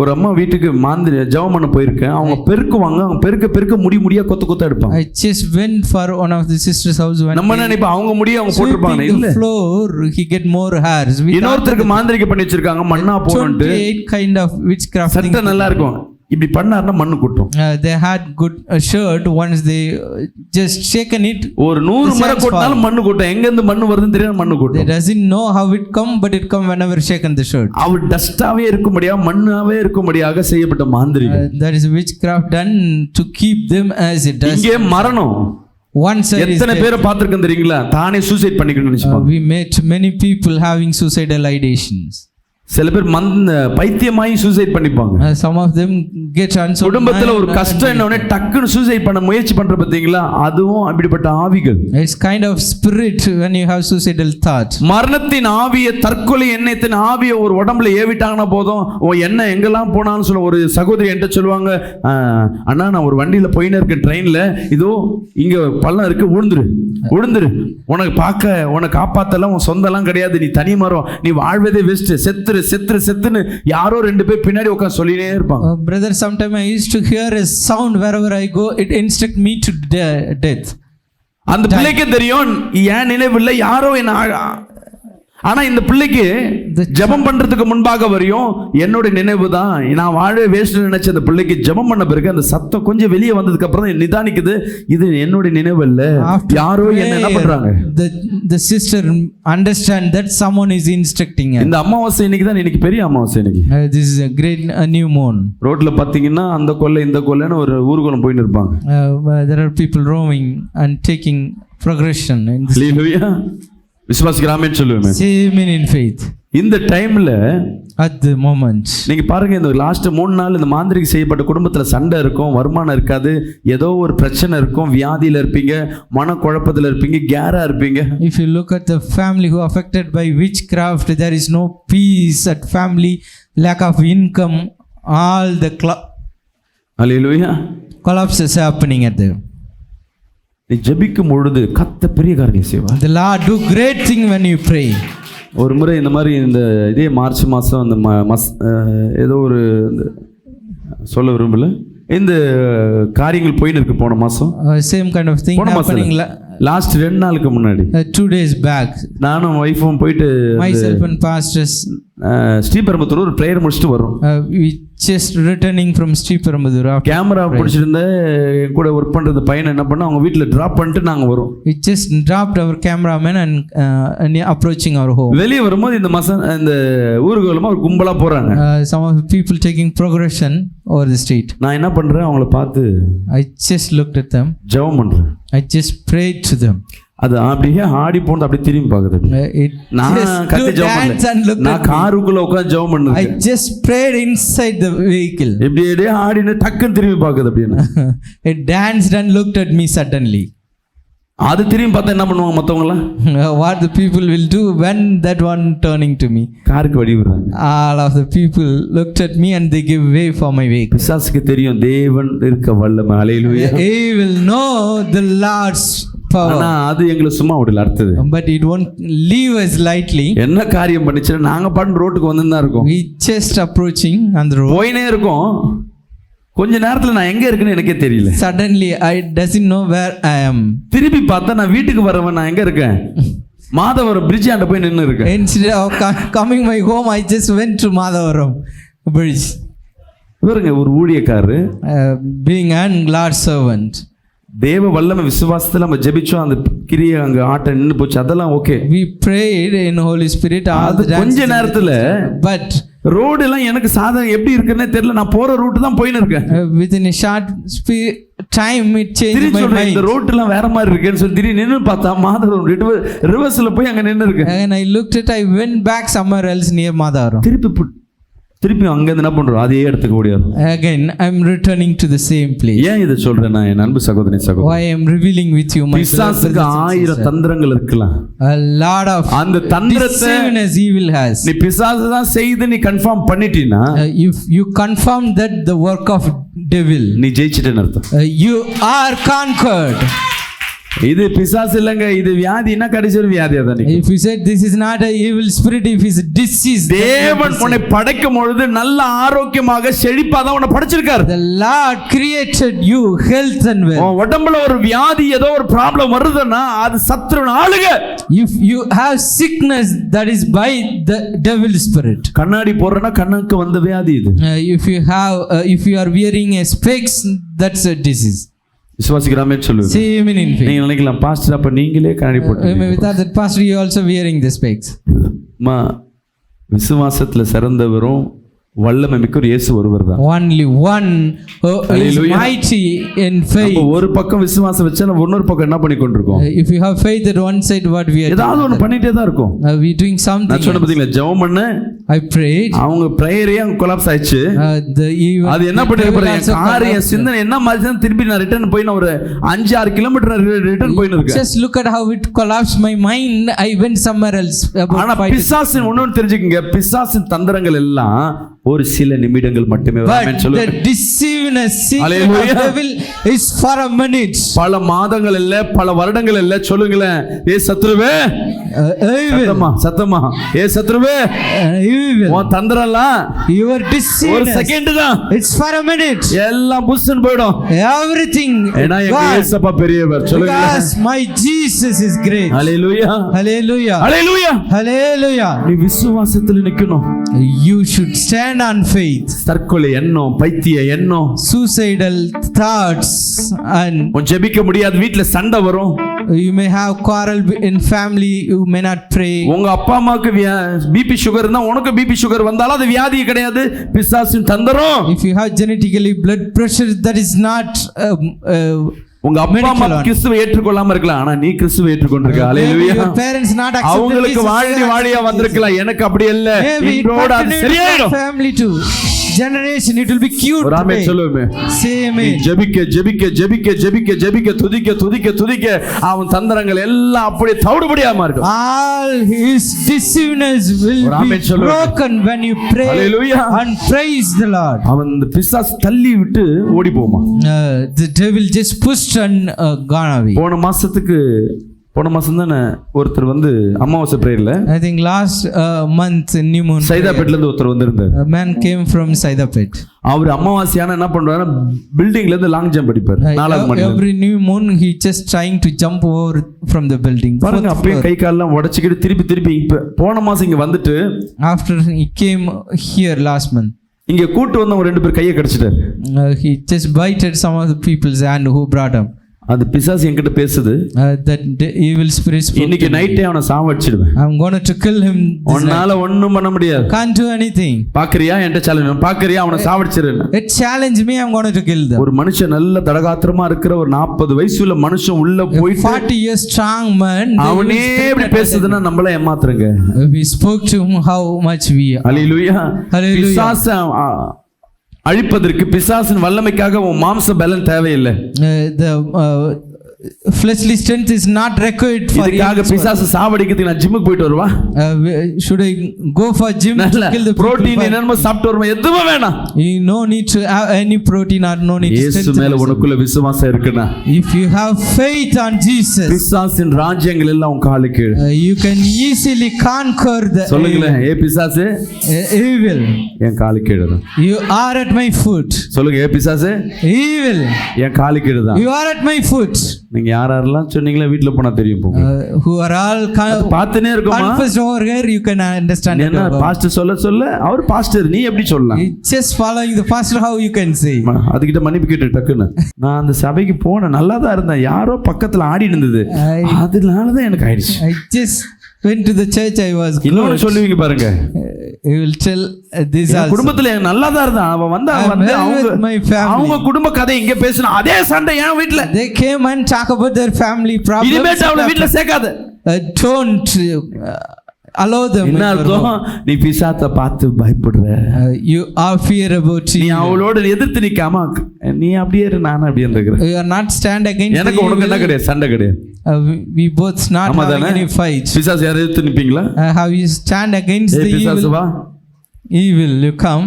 A: ஒரு அம்மா வீட்டுக்கு மாந்திரி ஜெபம் பண்ண போயிருக்கேன். அவங்க பெருக்குவாங்க, அவங்க பெருக்க முடியா கொத்த எடுப்பாங்க.
B: I just went for one of the sisters' house when
A: நம்ம நினைப்போம் அவங்க முடிய அவங்க போட்டுருப்பாங்க. இல்ல,
B: the floor he get more hairs.
A: இன்னொருத்தருக்கு மாந்திரிக்க பண்ணி வச்சிருக்காங்க மண்ணா போறன்ட்டு.
B: 28 kind of witchcraft thing.
A: சட்டை நல்லா இருக்கும், இப்படி பண்ணாருன்னா மண்ணு கொட்டும்.
B: They had good shirt. Once they just shaken it,
A: ஒரு 100 முறை கொட்டினாலும் மண்ணு கொட்டும். எங்க இருந்து மண்ணு வருதுன்னு தெரியாது, மண்ணு கொட்டும்.
B: They doesn't know how it come, but it come whenever shaken the shirt.
A: அவர் டஸ்டாவே இருக்கும்படியாக மண்ணாவே இருக்கும்படியாக செய்யப்பட்ட மாந்திரிகம்.
B: That is witchcraft done to keep them as it does.
A: இங்கே மரணம்.
B: One side is
A: எத்தனை பேரை பார்த்திருக்கேன் தெரியுங்களா, தானே சூசைட் பண்ணிக்கணும்னு நினைச்சுப்பாங்க.
B: We met many people having suicidal ideations.
A: சில பேர் பைத்தியமாயி சூசைட் பண்ணிப்பாங்க.
B: Some of them get unsound.
A: குடும்பத்துல ஒரு கஷ்டம் என்னோட டக்குன்னு சூசைட் பண்ண முயற்சி பண்ற பாத்தீங்களா, அதுவும் அப்படிப்பட்ட ஆவிகள்.
B: It's kind of spirit when you have suicidal thoughts.
A: மரணத்தின் ஆவியை, தற்கொலை எண்ணத்தின் ஆவியை ஒரு உடம்புல ஏவிட்டாங்கன்னா போதும், என்ன எங்கெல்லாம் போனான்னு சொல்ல. ஒரு சகோதரி என்கிட்ட சொல்லுவாங்க, அண்ணா நான் ஒரு வண்டியில போயின்னு இருக்கேன் ட்ரெயின்ல, இதோ இங்க பள்ளம் இருக்கு, உழுந்துரு, உனக்கு காப்பாத்தலாம் உன் சொந்தெல்லாம் கிடையாது, நீ தனி மரம், நீ வாழ்வதே வேஸ்ட், செத்துன்னு யாரோ 2 பேர் பின்னாடி உட்கார்ந்து சொல்லினே இருப்பாங்க.
B: Brother, sometime I used to hear a sound wherever I go, it instruct me to death.
A: அந்த பிள்ளைக்கு தெரியும் ஏன் நினைவில்லை, யாரோ என்ன. ஆனா இந்த பிள்ளைக்கு ஜெபம் பண்றதுக்கு முன்பாக வரையும் என்னோட நினைவு தான், நான் வாழ வேஸ்ட் நினைச்ச அந்த பிள்ளைக்கு ஜெபம் பண்ண பிறகு அந்த சத்தம் கொஞ்சம் வெளியே வந்ததுக்கு அப்புறம் தான் நிதானிக்குது, இது என்னோட நினைவு இல்ல, யாரோ என்ன பண்றாங்க.
B: The sister understand that someone is instructing her.
A: இந்த அமாவாசை இன்னைக்கு தான், இன்னைக்கு பெரிய அமாவாசை இன்னைக்கு.
B: This is a great new moon.
A: ரோட்ல பாத்தீங்கன்னா அந்த கொல்லை இந்த கொல்லைன்னு ஒரு ஊர்வலம் போயின்னு இருப்பாங்க.
B: There are people roaming and taking progression in this.
A: Hallelujah. விசுவாசிக்கிறாமேன்னு சொல்லுவேன்.
B: Amen in faith.
A: இந்த டைம்ல
B: at the moment
A: நீங்க பாருங்க, இந்த லாஸ்ட் 3 நாள் இந்த மாந்திரிக்கு செய்யப்பட்ட குடும்பத்துல சண்டை இருக்கும், வருமானம் இருக்காது, ஏதோ ஒரு பிரச்சனை இருக்கும், வியாதியில இருப்பீங்க, மனக்குழப்பத்துல இருப்பீங்க, கேரா இருப்பீங்க.
B: If you look at the family who are affected by witchcraft, there is no peace at family, lack of income, all the
A: Hallelujah.
B: collapses happening at them.
A: நீ ஜெபிக்கும் பொழுது கர்த்தர் பெரிய காரியம் செய்வார்.
B: The Lord do great thing when you pray.
A: ஒரு முறை இந்த மாதிரி இந்த இதே மார்ச் மாதம் அந்த ஏதோ ஒரு சொல்ல விரும்பல, இந்த காரியங்கள் போயின்னு இருக்கு போன மாதம்.
B: Same kind of thing happening
A: last 2 நாளுக்கு முன்னாடி.
B: 2 days back
A: நானும் வைஃபும் போயிட்டு
B: myself and pastors
A: ஸ்ரீபெரும்புத்தூர் ஒரு ப்ரேயர் முடிச்சுட்டு வரோம்.
B: we just returning from Sriperumbudur.
A: Camera பிடிச்சிருந்த கூட ஒர்க் பண்றது பையன் என்ன பண்ணா, அவங்க வீட்டில் டிராப் பண்ணிட்டு நாங்க வரோம்.
B: we just dropped our cameraman and approaching our home.
A: வெளியே வரும்போது இந்த ஊர்வலமா ஒரு கும்பலா போறாங்க.
B: Some of the people taking progression over the street.
A: நான் என்ன பண்றேன், அவங்கள பார்த்து
B: I just looked at them.
A: ஜெபம் பண்றேன்.
B: I just prayed to them.
A: அது அப்படியே ஆடி போந்து அப்படியே திரும்பி பாக்குது. நான் கத்தி ஜெபம் பண்ணல, நான் காருக்குள்ள உட்கார்ந்து ஜெபம் பண்ணேன்.
B: I just prayed inside the vehicle.
A: இப்படியே ஆடினு டக்குன்னு திரும்பி பாக்குது அப்படியே.
B: It danced and looked at me suddenly.
A: அது திரும்பி பார்த்தா என்ன பண்ணுவாங்க மத்தவங்கலாம்?
B: What the people will do when that one turning to me?
A: காருக்கு வழி விடுறாங்க.
B: All of the people looked at me and they give way for my vehicle.
A: பிசாசுக்கு தெரியும் தேவன் இருக்க வல்லமை. ஹல்லேலூயா.
B: He will know the Lord's power.
A: ஆனா அது எங்களை சும்மா விடல அடுத்தது.
B: But it won't leave us lightly.
A: என்ன காரியம் பண்ணிச்சு, நாங்க பாட்டு ரோட்டுக்கு வந்துதான் இருக்கோம்.
B: We just approaching on the road.
A: போயினே இருக்கோம், கொஞ்ச நேரத்துல நான் எங்க இருக்குன்னு எனக்கே தெரியல.
B: Suddenly I doesn't know where I am.
A: திருப்பி பார்த்தா நான் வீட்டுக்கு வரவன், நான் எங்க இருக்கேன், மாதவரம் பிரிட்ஜ் ஆண்ட போய் நின்னு இருக்கேன்.
B: Instead of coming my home, I just went to Madhavaram bridge.
A: இவருங்க ஒரு ஊழியக்காரரு,
B: being an Lord's servant.
A: தேவ வல்லமை விசுவாசத்துல நம்ம ஜெபிச்சோம், அந்த கிரியை அங்க ஆட்ட நின்னு போச்சு, அதெல்லாம் okay.
B: We prayed in Holy Spirit all the time.
A: கொஞ்ச நேரத்துல
B: but
A: ரோடு எல்லாம் எனக்கு சாதகம் எப்படி இருக்குன்னே தெரியல, நான் போற ரூட் தான் போயின்னு இருக்கேன்.
B: within a short time it changed my mind.
A: இந்த ரோட் எல்லாம் வேற மாதிரி இருக்குன்னு சொல்லி திடீர்னு நின்னு பார்த்தா மாதவரம் ரிவர்ஸ்ல போய் அங்க நின்னு இருக்கேன்.
B: And I looked at, I went back somewhere else near Madhavaram.
A: திருப்பி அங்க இருந்து என்ன பண்றோம், அதே இடத்துக்கு ஓடியாரும்.
B: Again I'm returning to the same place.
A: ஏன் இத சொல்றேன்னா என் அன்பு சகோதரி சகோதரி,
B: why I am revealing with you my
A: பிசாசுக்கு 1000 தந்திரங்கள் இருக்கலாம்.
B: a lot of
A: அந்த தந்திரத்தை
B: evil has.
A: நீ பிசாசு தான் செய்து நீ confirm பண்ணிட்டீனா,
B: if you confirm that the work of devil,
A: நீ ஜெயிச்சிட்டேன்னு அர்த்தம்.
B: you are conquered.
A: இது பிசாசு இல்லங்க, இது வியாதினா கடைசி ஒரு வியாதியா தான்.
B: If you said this is not a evil spirit, if it's a disease,
A: தேவன் உன்னை படைக்கும் பொழுது நல்ல ஆரோக்கியமாக செழிப்பா தான் உன்னை படைச்சிருக்காரு.
B: the Lord created you health and wealth.
A: உடம்புல ஒரு வியாதி ஏதோ ஒரு ப்ராப்ளம் வருதுன்னா அது சத்துருவின் ஆளுகை.
B: If you have sickness, that is by the devil spirit.
A: கண்ணாடி போடுறனா கண்ணுக்கு வந்த வியாதி இது.
B: If you are wearing a specs, that's a disease.
A: விசுவாசிக்கிறாமே சொல்லுங்க.
B: Say amen in faith.
A: நீங்க நினைக்கலாம் பாஸ்டர் அப்ப நீங்களே கண்ணாடி போட்டு.
B: Without that pastor, you also wearing the specs.
A: விசுவாசத்துல சிறந்தவரும் வல்லமை மிக்க ஒரு இயேசு ஒருவர் தான்.
B: Only one who is mighty in faith.
A: ஒரு பக்கம் விசுவாசம் வச்சா இன்னொரு பக்கம் என்ன பண்ணி கொண்டிருக்கோம்?
B: If you have faith at one side, what we are
A: ஏதாவது ஒன்னு பண்ணிட்டே தான் இருக்கும்.
B: We doing something.
A: நான் சொன்ன பாத்தீங்களா, ஜெபம் பண்ண
B: I prayed.
A: அவங்க பிரேயரே கொலாப்ஸ் ஆயிடுச்சு. அது என்ன பண்ணிருப்பாரு, காரியம் சிந்தனை என்ன மாதிரி தான் திருப்பி நான் ரிட்டர்ன் போய் நான் ஒரு 5-6 கிலோமீட்டர் ரிட்டர்ன் போயிட்டு இருக்கேன்.
B: Just look at how it collapsed my mind. I went somewhere else.
A: ஆனா பிசாசின் ஒண்ணு தெரிஞ்சுக்கங்க, பிசாசின் தந்திரங்கள் எல்லாம் ஒரு சில நிமிடங்கள் மட்டுமே.
B: But the deceiveness of the devil is for a minute.
A: பல மாதங்கள் இல்ல, பல வருடங்கள் இல்ல. சொல்லுங்களேன், ஏ சத்ருவே, சத்தமா ஏ சத்ருவே, உன் தந்திரம்லாம்
B: your deceiveness
A: ஒரு செகண்ட் தான்.
B: It's for a minute.
A: எல்லாம் புஷ்ன்னு போய்டும்.
B: Everything.
A: ஏனா எங்க இயேசுப்பா பெரியவர். சொல்லுங்க,
B: because my Jesus is great.
A: Hallelujah,
B: hallelujah,
A: hallelujah,
B: hallelujah.
A: நீ விசுவாசத்துல நிக்கணும்.
B: You should stand on faith.
A: தற்கொலை எண்ணம், பைத்திய எண்ணம்,
B: suicidal thoughts, and
A: உன் ஜெபிக்க முடியாது, வீட்ல சண்டை வரும்.
B: You may have quarrel in family, you may not pray.
A: உங்க அப்பா அம்மாக்கு பிபி சுகர் இருந்தா உனக்கு பிபி சுகர் வந்தாலும் அது வியாதி கிடையாது, பிசாசின் தந்திரம்.
B: If you have genetically blood pressure, that is not
A: உங்க அப்பா அம்மா கிறிஸ்துவை ஏற்றுக்கொள்ளாம இருக்கலாம், ஆனா நீ கிறிஸ்துவை ஏற்றுக்கொண்டிருக்க. ஹalleluya.
B: Your parents not accept.
A: அவங்களுக்கு வாழியா வந்திருக்கலாம், எனக்கு அப்படி இல்ல. இதோட அது சரியாயிடும்.
B: Family too. Generation it will be cured.
A: ஒரு ஆமென் சொல்லுமே.
B: Say amen.
A: ஜெபிக்க ஜெபிக்க ஜெபிக்க ஜெபிக்க ஜெபிக்க துதிக்க துதிக்க துதிக்க அவன் தந்திரங்கள் எல்லாம் அப்படியே தவிடுபடியாம இருக்கும்.
B: All his deceiveness will be broken when you pray.
A: Hallelujah.
B: And praise the Lord.
A: அவன் இந்த பிசாசு தள்ளி விட்டு ஓடி போமா.
B: The devil just pushed and gone away.
A: போன மாசம் தானே ஒருத்தர் வந்து அமாவாசை பிரேயர்ல,
B: I think last month in new moon,
A: சைதாப்பேட்ல இருந்து ஒருத்தர் வந்திருந்தார்.
B: A man came from Saidapet.
A: அவர் அமாவாசையான என்ன பண்றாரு, பில்டிங்ல இருந்து லாங் ஜம்ப் அடிப்பார். 4வது மாடியில
B: every new moon he just trying to jump over from the building.
A: பாருங்க, அப்படியே கை கால் எல்லாம் உடைச்சிக்கிட்டு திருப்பி இப்ப போன மாசம் இங்க வந்துட்டு
B: after he came here last month,
A: இங்க கூட்டு வந்த ஒரு 2 பேர் கையை கடிச்சிட்டாரு.
B: He just bited some of the people's hand who brought him.
A: அந்த பிசாசு என்கிட்ட பேசுது,
B: that the evil spirit spoke.
A: இன்னைக்கு நைட்டே அவனை சாவடிச்சிடுவேன்.
B: I'm going to kill him.
A: உன்னால ஒண்ணும் பண்ண முடியாது.
B: Can't do anything.
A: பாக்குறியா, என்கிட்ட சேலஞ்ச் பாக்குறியா, அவனை சாவடிச்சிடுறேன்.
B: It challenge me, I'm going to kill them.
A: ஒரு மனுஷன் நல்ல தடகாத்திரமா இருக்கிற ஒரு 40 வயசுல மனுஷன் உள்ள போய்
B: 40 years strong man,
A: அவனே இப்படி பேசுதுன்னா நம்மள ஏமாத்துறங்க.
B: We spoke to him how much we are.
A: Hallelujah.
B: Hallelujah.
A: பிசாசு அழிப்பதற்கு, பிசாசின் வல்லமைக்காக உன் மாம்ச பலன் தேவையில்லை.
B: The fleshly strength is not required for you.
A: இதுக்காக பிசாசு சாவடிக்கிறதுக்கு நான் ஜிம்முக்கு போயிட்டு வருவா,
B: should I go for gym to kill the
A: protein என்னமோ சாப்பிட்டு வருமா, எதுவுமே வேணாம்.
B: You no need to have any protein or no need to
A: இயேசு மேல உனக்குள்ள விசுவாசம் இருக்குனா,
B: if you have faith on Jesus,
A: பிசாசின் ராஜ்யங்கள் எல்லாம் உன் காலுக்கு கீழ,
B: you can easily conquer the
A: சொல்லுங்க, ஏ பிசாசு
B: evil,
A: என் காலுக்கு கீழ தான்.
B: You are at my foot.
A: சொல்லுங்க, ஏ பிசாசு
B: evil,
A: என் காலுக்கு கீழ தான்.
B: You are at my foot.
A: நீங்க யாரெல்லாம் சொன்னீங்களா வீட்ல போனா தெரியும் போங்க.
B: Who are all
A: பாத்துனே இருக்குமா,
B: confessed over here, you can understand.
A: என்ன பாஸ்டர் சொல்ல அவர் பாஸ்டர், நீ எப்படி சொல்லலாம்?
B: Just following the pastor, how you can say.
A: அதுகிட்ட மன்னிப்பு கேட்டு டக்குன்னு, நான் அந்த சபைக்கு போனேன், நல்லா தான் இருந்தேன், யாரோ பக்கத்துல ஆடி இருந்தது, அதனால தான் எனக்கு ஆயிடுச்சு.
B: I just went to the church, I was good.
A: இன்னொன்னு சொல்லுவீங்க பாருங்க,
B: you will tell this also.
A: குடும்பத்துல நல்லா தான் இருந்தான், அவன் வந்து அவங்க குடும்ப கதை இங்க பேசினா அதே சண்டை என் வீட்ல.
B: They came and talk about their family problems.
A: இனிமேட்டு அவளை வீட்ல சேர்க்காத.
B: Don't allow them.
A: என்ன அர்த்தம், நீ பிசாத்தை பார்த்து பயப்படுற,
B: you are fear about
A: நீ அவளோட எதிர்த்து நிக்காம நீ அப்படியே இரு, நானும் அப்படியே இருக்கிறேன்.
B: You are not stand against.
A: எனக்கு உனக்கு என்ன கிடையாது, சண்டை கிடையாது.
B: We both not having any fight.
A: பிசாசு யாரை எதிர்த்து நிப்பீங்களா?
B: How you stand against the evil, you come.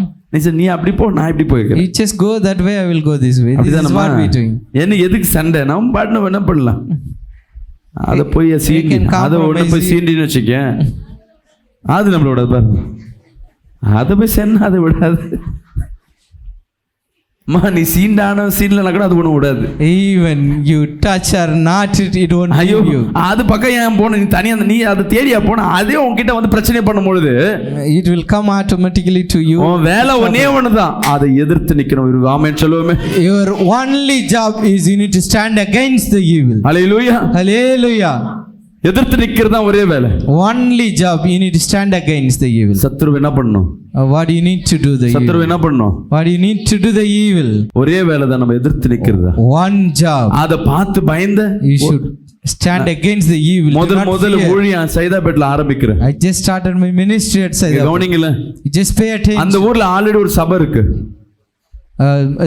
A: நீ அப்படி போ, நான் இப்படி போயிருக்கேன்.
B: You just go that way, I will go this way. This is what we doing.
A: என்ன எதுக்கு சண்டை, நம்ம பாட்டுன என்ன பண்ணலாம். அதை போய் சீண்டி
B: can
A: அதை ஒன்று
B: compromise
A: போய் சீண்டின்னு வச்சுக்க, அது நம்மளோட பாரு, அதை போய் சென்ன அதை விடாது. நீ சீண்டான சீன்லனா கூட அது ஒண்ணு விடாது.
B: Even you touch or not, it won't
A: ஐயோ
B: leave you.
A: அது பக்கம் ஏன் போன, நீ தனியா நீ அதை தேடியா போன, அதே உன்கிட்ட வந்து பிரச்சனை பண்ணும்பொழுது
B: It will come automatically to you.
A: உன் வேலை ஒன்னே ஒண்ணுதான், அதை எதிர்த்து நிக்கணும். இருக்கு ஆமென் சொல்லுவோமே.
B: Your only job is you need to stand against the evil.
A: Hallelujah.
B: Hallelujah.
A: எதிர்த்து நிக்கிறது தான் ஒரே வேலை.
B: Only job you need to stand against the evil.
A: சத்துரு என்ன பண்ணணும்?
B: What do you need to do the
A: சத்துரு
B: evil?
A: என்ன பண்ணணும்?
B: What do you need to do the evil?
A: ஒரே வேலை தான், நம்ம எதிர்த்து நிக்கிறது.
B: One job.
A: அதை பார்த்து பயந்த
B: You should stand against the evil. Do not
A: முதல்ல
B: fear.
A: ஊழியம் சைதாபேட்ல ஆரம்பிக்கிறேன்.
B: I just started my ministry at Saidapet.
A: கவனிங்கள,
B: You just pay attention.
A: அந்த ஊர்ல ஆல்ரெடி ஒரு சபை இருக்கு.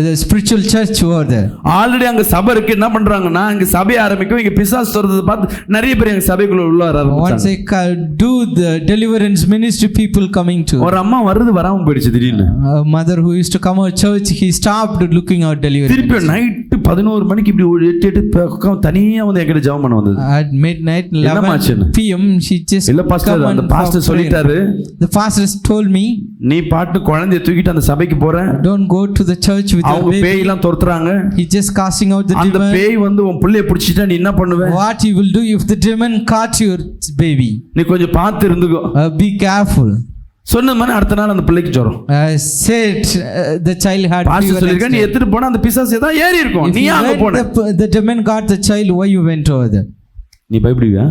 B: The spiritual church over there.
A: Already அங்க சபை இருக்கு. என்ன பண்றாங்கன்னா, அங்க சபை ஆரம்பிக்கும், இங்க பிசாசு சொல்றதை பார்த்து நிறைய பேர் எங்க சபைக்குள்ள உள்ள வர
B: Once
A: ஆரம்பிச்சாங்க.
B: I do the deliverance ministry, people coming to.
A: ஒரு அம்மா வருது வராம போயிடுச்சு திடீர்னு.
B: A mother who used to come out church, he stopped looking out deliverance.
A: திருப்பி நைட்டு 11 மணிக்கு இப்படி ஒரு 8 பக்கம் தனியா வந்து என்கிட்ட ஜெபம் பண்ண வந்தது.
B: At midnight,
A: என்னம்மா
B: 11
A: ஆச்சுன்னு?
B: p.m., she just
A: இல்ல பாஸ்டர்,
B: come
A: அந்த
B: and
A: பாஸ்டர்
B: for prayer.
A: சொல்லிட்டாரு,
B: The pastor told me,
A: நீ பாட்டு குழந்தைய தூக்கிட்டு அந்த சபைக்கு போற,
B: don't go to the church with your
A: அவங்க
B: baby.
A: பேய் எல்லாம் துரத்துறாங்க.
B: He just casting out the
A: அந்த
B: demon.
A: பேய் வந்து உன் பிள்ளைய பிடிச்சிட்டா நீ என்ன பண்ணுவ?
B: What you will do if the demon caught your baby?
A: நீ கொஞ்சம் பார்த்து இருந்துக்கோ.
B: Be careful.
A: சொன்ன மாதிரி அடுத்த நாள் அந்த பிள்ளைக்கு ஜுரம்.
B: Said the child had
A: pastor
B: fever.
A: சொல்லிருக்கா, நீ எடுத்துட்டு போனா அந்த பிசாசு ஏதா ஏறி இருக்கும்,
B: If
A: நீ
B: you
A: அங்க
B: went,
A: போன.
B: the demon got the child, why you went over there?
A: நீ பயப்படுவியா?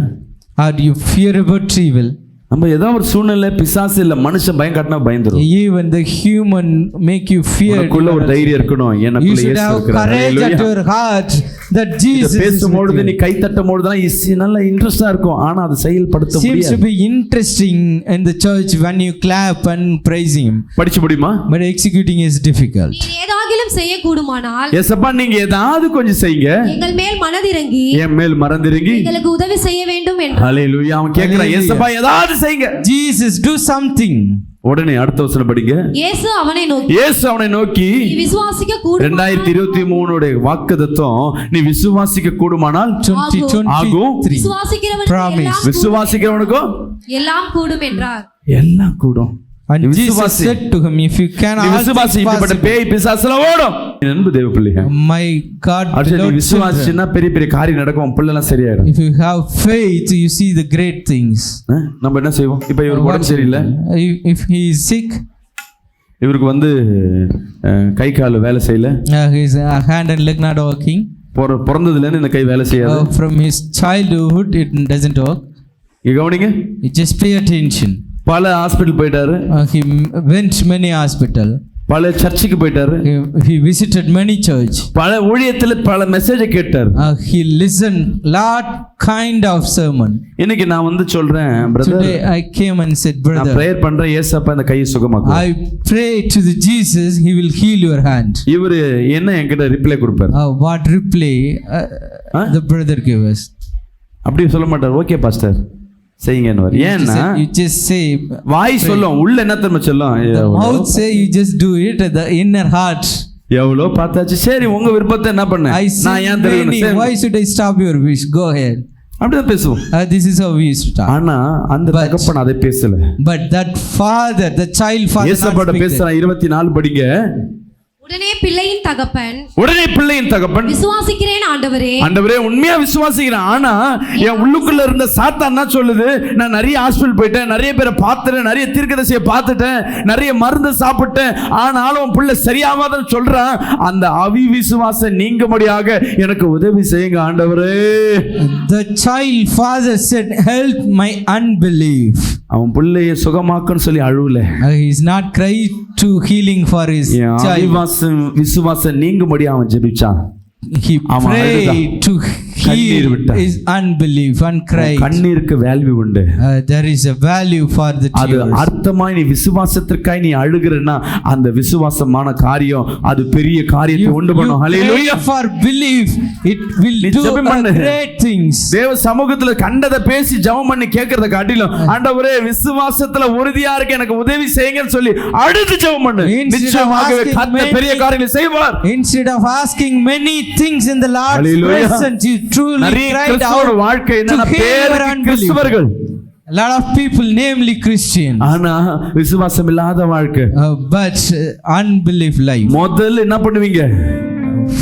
B: Or do you fear about evil?
A: நம்ம ஏதாவது ஒரு சூழ்நிலை பிசாசு இல்ல மனுஷன் பயம் காட்டினா பயந்துரும்.
B: Even the human make you fear.
A: உனக்குள்ள ஒரு தைரியம் இருக்கணும்,
B: You
A: எனக்குள்ள
B: should
A: இயேசு
B: have
A: இருக்கிறார்.
B: courage at your heart that Jesus is with
A: பேசும்போது நீ
B: you.
A: கை தட்டும்போதுதான் நல்ல இன்ட்ரெஸ்டா இருக்கும், ஆனா அது செயல்படுத்த
B: Seems to
A: முடியாது.
B: be interesting in the church when you clap and praise him,
A: படிச்சு முடியுமா?
B: but executing is difficult.
C: நீர் ஏதாகிலும் செய்ய கூடுமானால்
A: ஏசப்பா நீங்க ஏதாவது கொஞ்சம் செய்யுங்க,
C: எங்கள் மேல் மனதிறங்கி
A: என் மேல் மறந்துருங்கி.
C: எங்களுக்கு உதவி செய்ய வேண்டும் என்று.
A: ஹல்லேலூயா. அவன் கேக்குறான்,
B: Hallelujah.
A: ஏசப்பா ஏதாவது செய்யுங்க.
B: Jesus, do something.
A: உடனே அடுத்த வசனம் படிங்க.
C: இயேசு அவனை நோக்கி,
A: இயேசு அவனை நோக்கி,
C: நீ விசுவாசிக்க கூடுமானால்
A: 2023 வாக்குத்தத்தம், நீ விசுவாசிக்க கூடுமானால்
B: 2023
C: விசுவாசிக்கிறவனுக்கு
B: Promise.
C: எல்லாம் கூடும்
A: விசுவாசிக்கிறவனுக்கும்
C: எல்லாம் கூடும் என்றார்.
A: எல்லாம் கூடும்.
B: And
A: நீ
B: Jesus
A: விசுவாசி.
B: said to him, if you can
A: நீ
B: all
A: விசுவாசி,
B: things
A: இப்படிப்பட்ட
B: possible.
A: பேய் பிசாசுல ஓடும். அன்பு தேவ பிள்ளைங்க,
B: My God,
A: அடுத்து நீ
B: beloved children,
A: விசுவாசினா பெரிய பெரிய காரியம் நடக்கும், உன் பிள்ளை எல்லாம் சரியாயிடும்.
B: if you have faith, you see the great things.
A: நம்ம என்ன செய்வோம்? இப்ப இவருக்கு
B: What
A: உடம்பு
B: you
A: சரியில்லை,
B: do? If he is sick,
A: இவருக்கு வந்து கை கால் வேலை செய்யல,
B: his hand and leg not working.
A: பிறந்ததுல இருந்து இந்த கை வேலை செய்யாது.
B: From his childhood, it doesn't work.
A: இங்க கவனிங்க,
B: You just pay attention.
A: பல ஹாஸ்பிட்டல் போயிட்டாரு,
B: He went many hospital.
A: பல சர்ச்சுக்கு போயிட்டாரு,
B: He visited many church.
A: பல ஊழியத்துல பல மெசேஜ் கேட்டாரு.
B: He listened lot kind of sermon.
A: இன்னைக்கு நான் வந்து சொல்றேன், brother,
B: Today I came and said,
A: நான்
B: brother,
A: பிரேயர் பண்றேன், ஏசப்பா இந்த கையை சுகமாக்கும்.
B: I pray to the Jesus, he will heal your hand.
A: இவரு என்ன என்கிட்ட ரிப்ளை கொடுப்பாரு?
B: What reply the brother gave us?
A: அப்படி சொல்ல மாட்டார், ஓகே பாஸ்டர் செய்யுங்கன்னு. ஏன்னா
B: You just say,
A: வாய் சொல்லும், உள்ள என்ன தெரியுமா சொல்லும்?
B: the mouth say, you just do it at the inner heart.
A: எவ்வளோ பார்த்தாச்சு, சரி உங்க விருப்பத்தை என்ன பண்ண,
B: I
A: நான்
B: see
A: ஏன்
B: many,
A: தெரியும்,
B: why should I stop your wish? Go ahead.
A: அப்படிதான் பேசுவோம்.
B: This is how we used to talk.
A: ஆனா அந்த தகப்பன் அதை பேசல.
B: But that father, the child father,
A: ஏசப்பாட்ட பேசுறான். 24 படிங்க.
C: உடனே பிள்ளையின் தகப்பன் விசுவாசிக்கிறேன் ஆண்டவரே,
A: ஆண்டவரே உண்மையா விசுவாசிக்கிறேன், ஆனா என் உள்ளுக்குள்ள இருந்த சாத்தான் என்ன சொல்லுது, நான் நிறைய ஹாஸ்பிடல் போயிட்டேன், நிறைய பேரை பார்த்துட்டேன், நிறைய தீர்க்கதரிசியை பார்த்துட்டேன், நிறைய மருந்து சாப்பிட்டேன், ஆனாலும் உன் பிள்ளை சரியாவாதான் சொல்றான். அந்த அவிசுவாசம் நீங்கும்படியாக எனக்கு உதவி செய்யுங்க ஆண்டவரே.
B: The child father said, help my unbelief.
A: அவன் பிள்ளைய சுகமாக்குன்னு சொல்லி அழுவல.
B: He is not crying to healing for his child.
A: விசுவாசம் நீங்கும்படி அவன் ஜெபிச்சான்.
B: He prayed to heal his unbelief and cried.
A: கண்ணீருக்கு வேல்யூ உண்டு.
B: There is a value for the
A: அது
B: tears.
A: அர்த்தமாய் நீ விசுவாசத்திற்காய் நீ அழுகிறன்னா அந்த விசுவாசமான காரியம் அது பெரிய காரியத்தை உண்டு பண்ணும். ஹல்லேலூயா.
B: For belief it will do great things.
A: தேவ சமூகத்துல கண்டதை பேசி ஜெபம் பண்ணி கேக்குறத காட்டிலும் ஆண்டவரே விசுவாசத்துல உறுதியா இருக்க எனக்கு உதவி செய்யுங்கன்னு சொல்லி அழுது ஜெபம் பண்ணு. நிச்சயமாகவே கர்த்தர் பெரிய காரியங்களை செய்வார்.
B: Instead of asking many things in the Lord's presence, you truly
A: நிறைய
B: cried
A: கிறிஸ்தவரோட
B: out
A: வாழ்க்கை
B: to
A: என்னன்னா
B: hear your
A: பேருக்கு
B: unbelief.
A: கிறிஸ்தவர்கள்,
B: A lot of people, namely Christians,
A: ஆனா விசுவாசம் இல்லாத வாழ்க்கை.
B: but unbelief life.
A: முதல்ல என்ன பண்ணுவீங்க?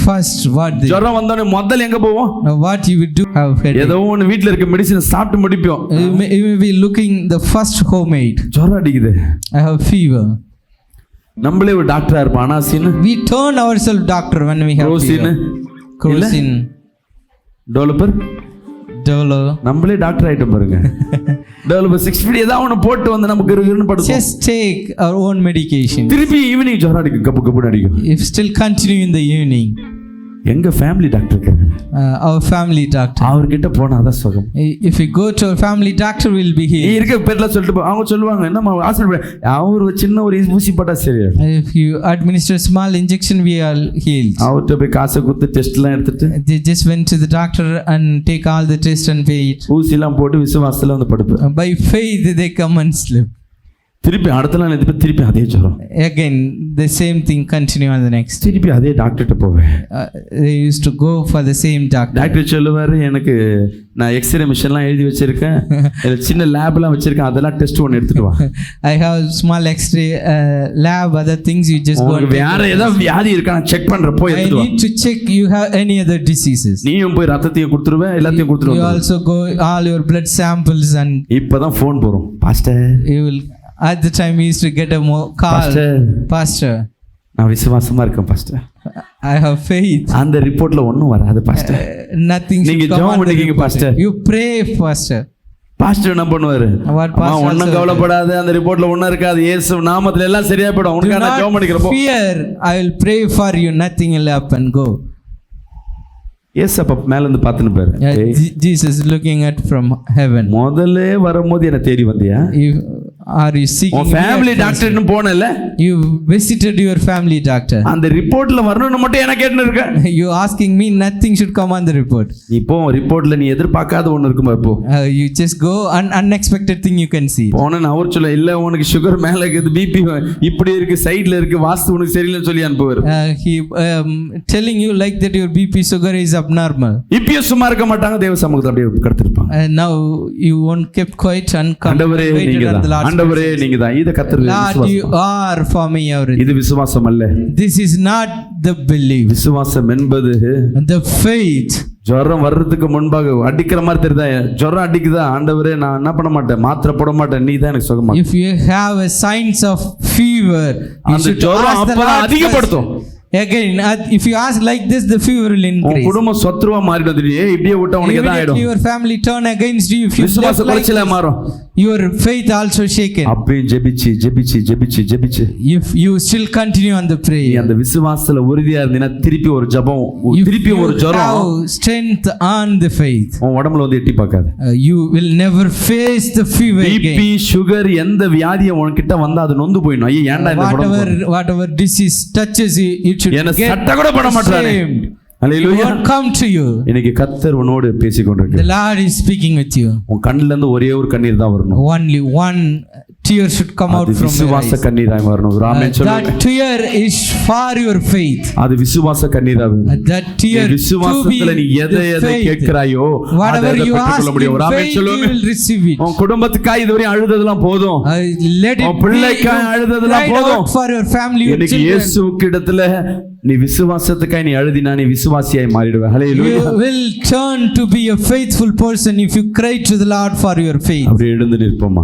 B: First, what they,
A: ஜுரம் வந்தோடனே முதல்ல எங்க போவோம்?
B: what you would do, have headache.
A: ஏதோ ஒண்ணு வீட்ல இருக்க மெடிசின் சாப்பிட்டு முடிப்போம்.
B: You may be looking the first homemade.
A: ஜுரம் அடிக்குது,
B: I have fever.
A: நம்மளே ஒரு டாக்டரா இருப்போம். Anacin,
B: We turn ourselves doctor when we have
A: Rosin,
B: fever. Crocin,
A: developer,
B: Dolo.
A: நம்மளே டாக்டர் ஆயிட்டோம் பாருங்க. டெவலப்பர் 6 ஃபீட் ஏதாவது ஒன்று போட்டு வந்து நமக்கு இருக்குன்னு படுத்தோம்.
B: Just take our own medication.
A: திருப்பி ஈவினிங் ஜுரம் அடிக்கும், கப்பு கப்புன்னு அடிக்கும்.
B: If still continue in the evening,
A: எங்க ஃபேமிலி டாக்டர் இருக்காங்க,
B: our family doctor.
A: அவர்கிட்ட போனா அதான் சுகம்.
B: If we go to our family doctor, we'll be
A: நீ
B: healed.
A: இருக்க பேர்ல சொல்லிட்டு போ. அவங்க சொல்லுவாங்க என்னம்மா ஹாஸ்பிட்டல், அவர் ஒரு சின்ன ஒரு ஊசி போட்டா சரியா.
B: If you administer small injection, we are healed.
A: அவர்கிட்ட போய் காசை கொடுத்து டெஸ்ட் எல்லாம் எடுத்துட்டு
B: They just went to the doctor and take all the tests and pay it.
A: ஊசி எல்லாம் போட்டு விசுவாசத்துல வந்து படுப்பு.
B: By faith, they come and sleep.
A: திருப்பி அடுத்த நாள் எதிர்ப்பு திருப்பி அதே ஜுரம்,
B: Again, the same thing continue on the next.
A: திருப்பி அதே டாக்டர்கிட்ட போவேன்.
B: They used to go for the same doctor.
A: Doctor சொல்லுவாரு, எனக்கு நான் எக்ஸ்ரே மிஷின்லாம் எழுதி வச்சிருக்கேன், சின்ன லேப்லாம் வச்சிருக்கேன், அதெல்லாம் டெஸ்ட் ஒன்று எடுத்துட்டு வா.
B: I have small X-ray lab, other things you just go.
A: உங்களுக்கு வேற ஏதாவது வியாதி இருக்கா செக் பண்றப்போ
B: I
A: எடுத்துட்டு வா.
B: need to check you have any other diseases.
A: நீயும் போய் ரத்தத்தையும் கொடுத்துருவேன், எல்லாத்தையும்
B: You
A: கொடுத்துருவேன்.
B: also go all your blood samples and
A: இப்பதான் ஃபோன் போறோம், pastor
B: you will. At the time, we used to get a call. Pastor,
A: நான் விசுவாசமா இருக்கேன் பாஸ்டர்,
B: I have faith.
A: அந்த ரிப்போர்ட்ல ஒண்ணும் வராது பாஸ்டர்.
B: Nothing
A: நீங்க
B: should come
A: ஜெபம்
B: on the
A: பண்ணிக்கங்க
B: report.
A: pastor.
B: You pray, pastor.
A: Pastor என்ன பண்ணுவாரு,
B: What pastor
A: ஒன்னும்
B: also
A: கவலைப்படாத, அந்த ரிப்போர்ட்ல ஒண்ணும் இருக்காது, இயேசு நாமத்துல எல்லாம் சரியா போயிடும்,
B: do
A: உனக்கு நான் ஜெபம்
B: not
A: பண்ணிக்கிறப்போ
B: fear. I will pray for you. Nothing will happen. Go.
A: இயேசு அப்ப மேல இருந்து பாத்துன்னு பாரு.
B: Yeah, Jesus is looking at from heaven.
A: முதல்ல வரும்போது என்ன தேடி வந்தியா?
B: Are you seeking
A: உன் ஃபேமிலி டாக்டர்னு போனல,
B: you visited your family doctor.
A: அந்த ரிப்போர்ட்ல வரணும்னு மட்டும் என்ன கேட்டுன்னு இருக்க?
B: You asking me, nothing should come on the report.
A: இப்போ ரிப்போர்ட்ல நீ எதிர்பார்க்காத ஒன்னு இருக்குமா? இப்போ
B: You just go unexpected thing you can see.
A: போன அவர் சொல்ல, இல்ல உனக்கு சுகர் மேல இருக்குது, பிபி இப்படி இருக்கு, சைடுல இருக்கு, வாஸ்து உனக்கு சரியில்லைன்னு சொல்லி அனுப்புவாரு.
B: He telling you like that your BP sugar is abnormal.
A: இப்பயும் சும்மா இருக்க மாட்டாங்க, தேவ சமூகத்துல அப்படியே கடத்திருப்பாங்க.
B: Now you won't kept quiet and come
A: ஆண்டவரே
B: waited
A: நீங்க
B: on the
A: தான்,
B: Lord's
A: ஆண்டவரே நீங்க தான், இத கர்த்தர்
B: Lord, you are for me everything.
A: இது விசுவாசம் அல்ல.
B: This is not the belief.
A: விசுவாசம் என்பது
B: The faith.
A: ஜுரம் வர்றதுக்கு முன்பாக அடிக்கிற மாதிரி தெரியுதா, ஜுரம் அடிக்குதா, ஆண்டவரே நான் என்ன பண்ண மாட்டேன், மாத்திரை போட மாட்டேன், நீ தான் எனக்கு சுகமா.
B: If you have a signs of fever, you
A: அந்த
B: should
A: ஜுரம்
B: ask the
A: அப்பதான்
B: Lord
A: அதிகப்படுத்தும்.
B: first. Again, if you ask like this, the fever will
A: உன்
B: increase.
A: குடும்பம் சத்ருவா மாறிடும். இப்படியே விட்டா உனக்கு எதா ஆயிடும்,
B: Immediately your family turn against you. If you
A: விசுவாச
B: left like
A: குறைச்சலா
B: this,
A: மாறும்.
B: your faith also shaken.
A: அப்பயும் ஜெபிச்சு ஜெபிச்சு ஜெபிச்சு ஜெபிச்சு
B: If you still continue on the
A: நீ
B: prayer,
A: அந்த விசுவாசத்துல உறுதியா இருந்தீனா, திருப்பி ஒரு ஜெபம்,
B: if
A: திருப்பி
B: you
A: ஒரு ஜுரம்
B: have strength on the faith,
A: உன் உடம்புல வந்து எட்டி பார்க்காது.
B: you will never face the fever
A: BP
B: again.
A: Sugar எந்த வியாதியை உன்கிட்ட வந்தா அது நொந்து போயிடும். ஐயா ஏன்டா இந்த உடம்பு,
B: Whatever disease touches you, it should
A: என்ன
B: get
A: சட்ட கூட பண்ண மாட்டானே.
B: shamed. It
A: hallelujah.
B: won't come to you.
A: இன்னைக்கு கர்த்தர் உன்னோடு பேசிக்
B: The
A: கொண்டிருக்கிறார்.
B: Lord is speaking with you.
A: உன் கண்ணுல இருந்து ஒரே ஒரு கண்ணீர் தான் வரணும்.
B: Only one tear should come out
A: அது
B: from your
A: விசுவாச
B: eyes.
A: கண்ணீராய் வரணும். ஆமென் சொல்லுங்க.
B: That tear is for your faith.
A: அது விசுவாச கண்ணீராய் வரணும்.
B: That tear
A: நீ
B: to be
A: விசுவாசத்துல நீ எதை எதை
B: the faith.
A: கேட்கிறாயோ
B: Whatever
A: அதை
B: you ask
A: பெற்றுக்கொள்ள
B: in
A: முடியும். ஆமென்
B: faith, you
A: சொல்லுங்க.
B: will receive it.
A: உன் குடும்பத்துக்காய் இதுவரை அழுததெல்லாம் போதும்.
B: Let it
A: உன்
B: be.
A: பிள்ளைக்காய்
B: You
A: அழுததெல்லாம்
B: cried
A: போதும்.
B: out for your family, your
A: இன்னைக்கு
B: children.
A: இயேசுவுக்கு இடத்துல நீ விசுவாசத்துக்காய் நீ அழுதினா நீ விசுவாசியாய் மாறிடுவே. ஹல்லேலூயா.
B: You will turn to be a faithful person if you cry to the Lord for your faith.
A: அப்படியே எழுந்து நிற்போமா.